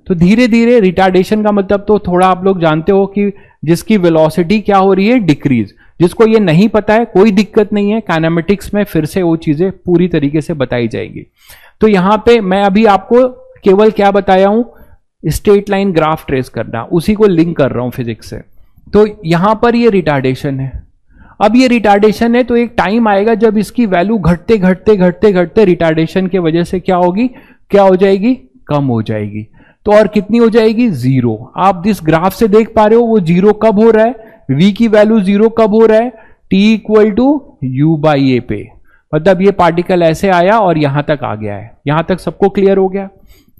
तो धीरे धीरे, रिटार्डेशन का मतलब तो थोड़ा आप लोग जानते हो कि जिसकी वेलोसिटी क्या हो रही है? डिक्रीज। जिसको ये नहीं पता है कोई दिक्कत नहीं है, काइनेमेटिक्स में फिर से वो चीजें पूरी तरीके से बताई जाएंगी। तो यहां पे मैं अभी आपको केवल क्या बताया हूं? स्ट्रेट लाइन ग्राफ ट्रेस करना, उसी को लिंक कर रहा हूं फिजिक्स से। तो यहां पर ये रिटार्डेशन है। अब ये रिटार्डेशन है तो एक टाइम आएगा जब इसकी वैल्यू घटते घटते घटते घटते रिटार्डेशन की वजह से क्या होगी? क्या हो जाएगी? कम हो जाएगी। तो और कितनी हो जाएगी? 0। आप जिस ग्राफ से देख पा रहे हो वो 0 कब हो रहा है? v की वैल्यू 0 कब हो रहा है? t equal to u by a पे, मतलब ये पार्टिकल ऐसे आया और यहां तक आ गया है। यहां तक सबको क्लियर हो गया?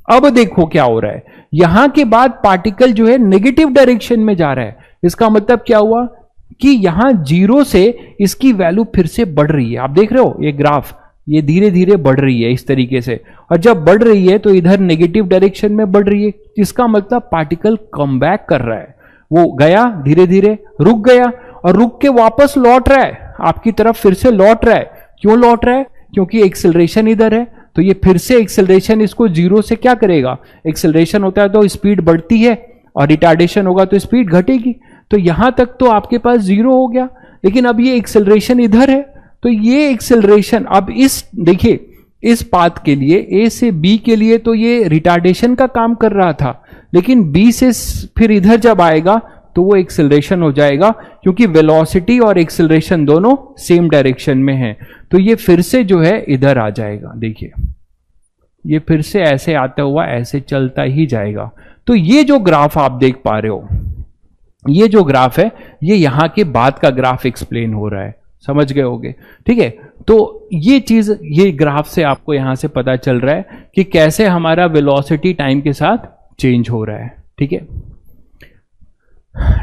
अब देखो क्या हो रहा है, यहां के बाद पार्टिकल जो है नेगेटिव डायरेक्शन में जा रहा है। इसका मतलब क्या हुआ कि यहां 0 से इसकी वैल्यू फिर से बढ़ रही है। आप देख रहे हो ये ग्राफ, ये धीरे धीरे बढ़ रही है इस तरीके से, और जब बढ़ रही है तो इधर नेगेटिव डायरेक्शन में बढ़ रही है। इसका मतलब पार्टिकल कम बैक कर रहा है, वो गया धीरे धीरे, रुक गया और रुक के वापस लौट रहा है आपकी तरफ, फिर से लौट रहा है। क्यों लौट रहा है? क्योंकि एक्सेलरेशन इधर है, तो ये फिर से एक्सेलरेशन इसको 0 से क्या करेगा? एक्सेलरेशन होता है तो स्पीड बढ़ती है, और रिटार्डेशन होगा तो स्पीड घटेगी। तो यहां तक तो आपके पास 0 हो गया, लेकिन अब ये एक्सेलरेशन इधर है, तो ये एक्सेलरेशन अब इस देखिए इस पाथ के लिए ए से बी के लिए तो ये रिटार्डेशन का काम कर रहा था, लेकिन बी से फिर इधर जब आएगा तो वो एक्सेलरेशन हो जाएगा, क्योंकि वेलोसिटी और एक्सेलरेशन दोनों सेम डायरेक्शन में है। तो ये फिर से जो है इधर आ जाएगा। देखिए ये फिर से ऐसे आता हुआ ऐसे चलता ही जाएगा। तो ये जो ग्राफ आप देख पा रहे हो, ये जो ग्राफ है ये यहां के बाद का ग्राफ एक्सप्लेन हो रहा है, समझ गए होगे? ठीक है, तो ये चीज, ये ग्राफ से आपको यहां से पता चल रहा है कि कैसे हमारा वेलोसिटी टाइम के साथ चेंज हो रहा है। ठीक है,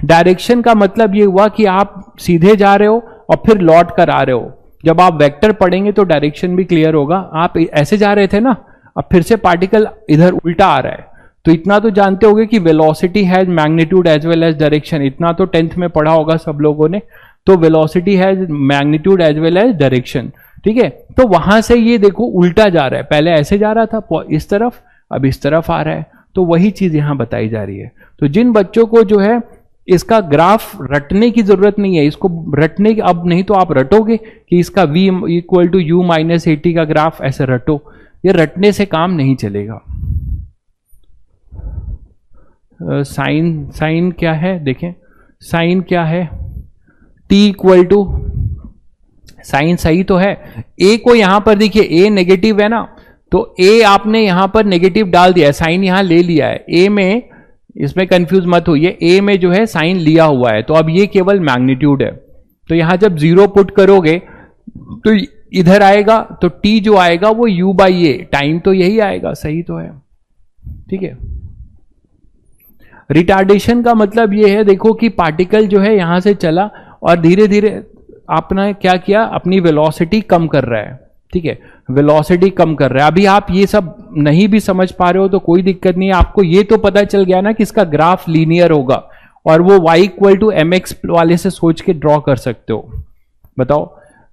डायरेक्शन का मतलब ये हुआ कि आप सीधे जा रहे हो और फिर लौट कर आ रहे हो। जब आप वेक्टर पढ़ेंगे तो डायरेक्शन भी क्लियर होगा। आप ऐसे जा रहे थे ना, अब फिर से पार्टिकल इधर उल्टा आ रहा है, तो इतना तो जानते होगे कि velocity has magnitude as well as direction. इतना तो 10th में पढ़ा होगा सब लोगों ने। तो velocity has magnitude as well as direction. ठीक है, तो वहां से ये देखो उल्टा जा रहा है, पहले ऐसे जा रहा था इस तरफ, अब इस तरफ आ रहा है। तो वही चीज यहां बताई जा रही है। तो जिन बच्चों को जो है इसका ग्राफ रटने की जरूरत नहीं है, इसको रटने की अब नहीं तो आप रटोगे कि इसका v equal to u minus a t का ग्राफ ऐसे रटो, ये रटने से काम नहीं चलेगा। साइन क्या है देखें, साइन क्या है? t इक्वल टू, साइन सही तो है, a को यहां पर देखिए a नेगेटिव है ना, तो a आपने यहां पर नेगेटिव डाल दिया है, साइन यहां ले लिया है। a में, इसमें कंफ्यूज मत होइए, a में जो है साइन लिया हुआ है, तो अब ये केवल मैग्नीट्यूड है। तो यहां जब 0 पुट करोगे तो इधर आएगा, तो t जो आएगा वो u बाई ए, टाइम तो यही आएगा, सही तो है। ठीक है, रिटार्डेशन का मतलब ये है, देखो कि पार्टिकल जो है यहां से चला और धीरे धीरे आपने क्या किया, अपनी वेलोसिटी कम कर रहा है। ठीक है, वेलोसिटी कम कर रहा है। अभी आप ये सब नहीं भी समझ पा रहे हो तो कोई दिक्कत नहीं है, आपको ये तो पता चल गया ना कि इसका ग्राफ लीनियर होगा, और वो y equal to m x वाले से सोच के ड्रॉ कर सकते हो। बताओ,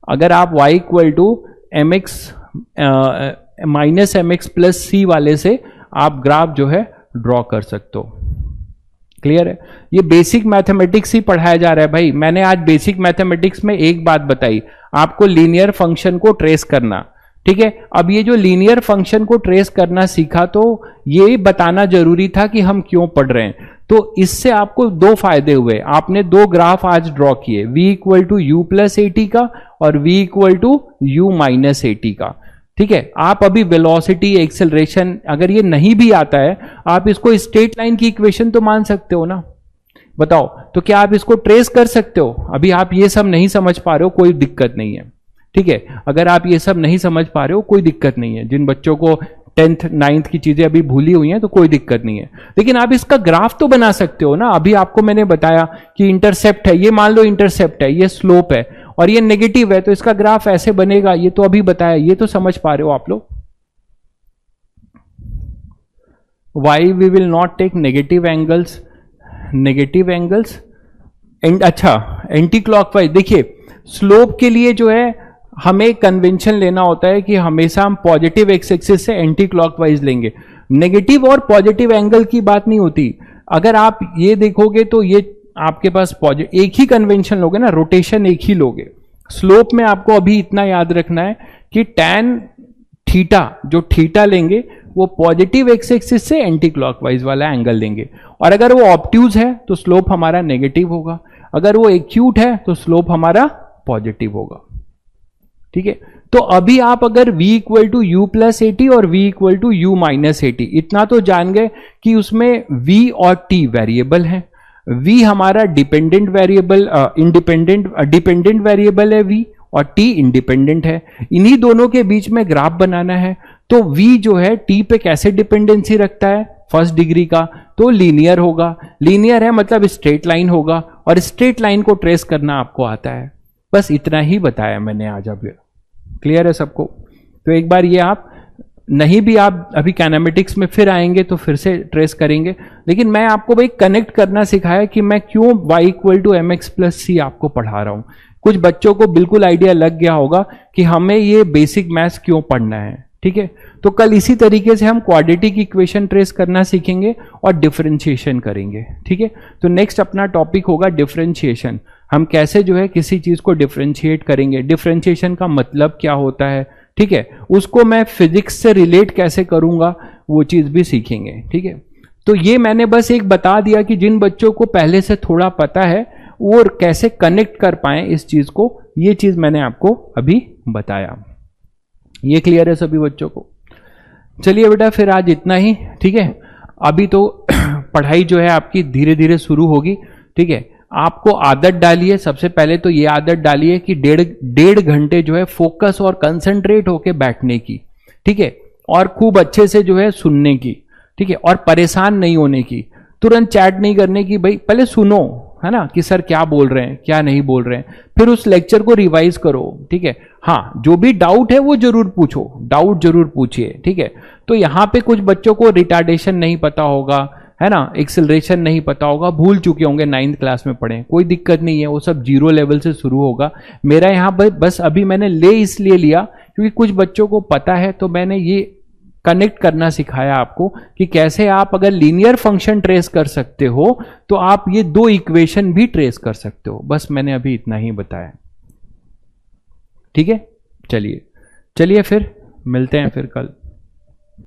अगर आप y equal to m x minus m x plus c वाले से आप ग्राफ जो है ड्रॉ कर सकते हो। क्लियर है? ये बेसिक मैथमेटिक्स ही पढ़ाया जा रहा है भाई। मैंने आज बेसिक मैथमेटिक्स में एक बात बताई, आपको लीनियर फंक्शन को ट्रेस करना। ठीक है, अब ये जो लीनियर फंक्शन को ट्रेस करना सीखा, तो ये बताना जरूरी था कि हम क्यों पढ़ रहे हैं। तो इससे आपको दो फायदे हुए, आपने दो ग्राफ आज ड्रॉ किए, v equal to u plus a t का और v equal to u minus a t का। ठीक है, आप अभी वेलोसिटी, एक्सेलरेशन, अगर ये नहीं भी आता है, आप इसको स्ट्रेट लाइन की इक्वेशन तो मान सकते हो ना। बताओ, तो क्या आप इसको ट्रेस कर सकते हो? अभी आप ये सब नहीं समझ पा रहे हो, कोई दिक्कत नहीं है। ठीक है, अगर आप ये सब नहीं समझ पा रहे हो कोई दिक्कत नहीं है। जिन बच्चों को 10th 9th की चीजें अभी भूली हुई हैं तो कोई दिक्कत नहीं है, लेकिन आप इसका ग्राफ तो बना सकते हो ना। अभी आपको मैंने बताया कि इंटरसेप्ट है, ये मान लो इंटरसेप्ट है, ये स्लोप है और ये नेगेटिव है, तो इसका ग्राफ ऐसे बनेगा। ये तो अभी बताया, ये तो समझ पा रहे हो आप लोग। Why we will not take negative angles, negative angles and अच्छा एंटी क्लॉकवाइज। देखिए, स्लोप के लिए जो है हमें कन्वेंशन लेना होता है कि हमेशा हम पॉजिटिव एक्स एक्सिस से एंटी क्लॉकवाइज लेंगे। नेगेटिव और पॉजिटिव एंगल की बात नहीं होती। अगर आप ये देखोगे तो ये आपके पास पॉजिटिव, एक ही कन्वेंशन लोगे ना, रोटेशन एक ही लोगे। स्लोप में आपको अभी इतना याद रखना है कि टैन थीटा, जो थीटा लेंगे वो पॉजिटिव एक्स एक्सिस से एंटी क्लॉकवाइज वाला एंगल लेंगे, और अगर वो ऑब्ट्यूज है तो स्लोप हमारा नेगेटिव होगा, अगर वो एक्यूट है तो स्लोप हमारा पॉजिटिव होगा। ठीक है, तो अभी आप अगर v equal to u plus a t और v equal to u minus a t, इतना तो जान गए कि उसमें v और t वेरिएबल है। v हमारा डिपेंडेंट वेरिएबल डिपेंडेंट वेरिएबल है v, और t इंडिपेंडेंट है। इन्हीं दोनों के बीच में ग्राफ बनाना है, तो v जो है t पे कैसे डिपेंडेंसी रखता है, फर्स्ट डिग्री का, तो लीनियर होगा। लीनियर है मतलब स्ट्रेट लाइन होगा, और स्ट्रेट लाइन को ट्रेस करना आपको आता है। बस इतना ही बताया मैंने आज। अब क्लियर है सबको? तो एक बार ये आप नहीं भी आप अभी काइनेमेटिक्स में फिर आएंगे तो फिर से ट्रेस करेंगे, लेकिन मैं आपको भाई कनेक्ट करना सिखाया कि मैं क्यों y = mx+c आपको पढ़ा रहा हूं। कुछ बच्चों को बिल्कुल आइडिया लग गया होगा कि हमें ये बेसिक मैथ्स क्यों पढ़ना है, ठीक है। तो कल इसी तरीके से हम क्वाड्रेटिक इक्वेशन ट्रेस करना सीखेंगे और डिफरेंशिएशन करेंगे, ठीक है। तो नेक्स्ट अपना टॉपिक होगा डिफरेंशिएशन। हम कैसे जो है किसी चीज को डिफरेंशिएट करेंगे, डिफरेंशिएशन का मतलब क्या होता है, ठीक है, उसको मैं फिजिक्स से रिलेट कैसे करूंगा, वो चीज भी सीखेंगे, ठीक है। तो ये मैंने बस एक बता दिया कि जिन बच्चों को पहले से थोड़ा पता है वो कैसे कनेक्ट कर पाए इस चीज को, ये चीज मैंने आपको अभी बताया। ये क्लियर है सभी बच्चों को? चलिए बेटा फिर आज इतना ही, ठीक है। अभी तो पढ़ाई जो है आपकी धीरे धीरे शुरू होगी, ठीक है। आपको आदत डालिए, सबसे पहले तो ये आदत डालिए कि डेढ़ घंटे जो है फोकस और कंसंट्रेट होके बैठने की, ठीक है, और खूब अच्छे से जो है सुनने की, ठीक है, और परेशान नहीं होने की, तुरंत चैट नहीं करने की, भाई पहले सुनो, है ना, कि सर क्या बोल रहे हैं क्या नहीं बोल रहे हैं, फिर उस लेक्चर को रिवाइज करो, ठीक है। हाँ, जो भी डाउट है वो जरूर पूछो, डाउट जरूर पूछिए, ठीक है। तो यहाँ पे कुछ बच्चों को रिटार्डेशन नहीं पता होगा, है ना, एक्सेलरेशन नहीं पता होगा, भूल चुके होंगे, 9th क्लास में पढ़े, कोई दिक्कत नहीं है, वो सब 0 लेवल से शुरू होगा। मेरा यहाँ बस अभी मैंने ले इसलिए लिया क्योंकि कुछ बच्चों को पता है, तो मैंने ये कनेक्ट करना सिखाया आपको कि कैसे आप अगर लीनियर फंक्शन ट्रेस कर सकते हो तो आप ये 2 इक्वेशन भी ट्रेस कर सकते हो। बस मैंने अभी इतना ही बताया, ठीक है। चलिए फिर मिलते हैं फिर कल।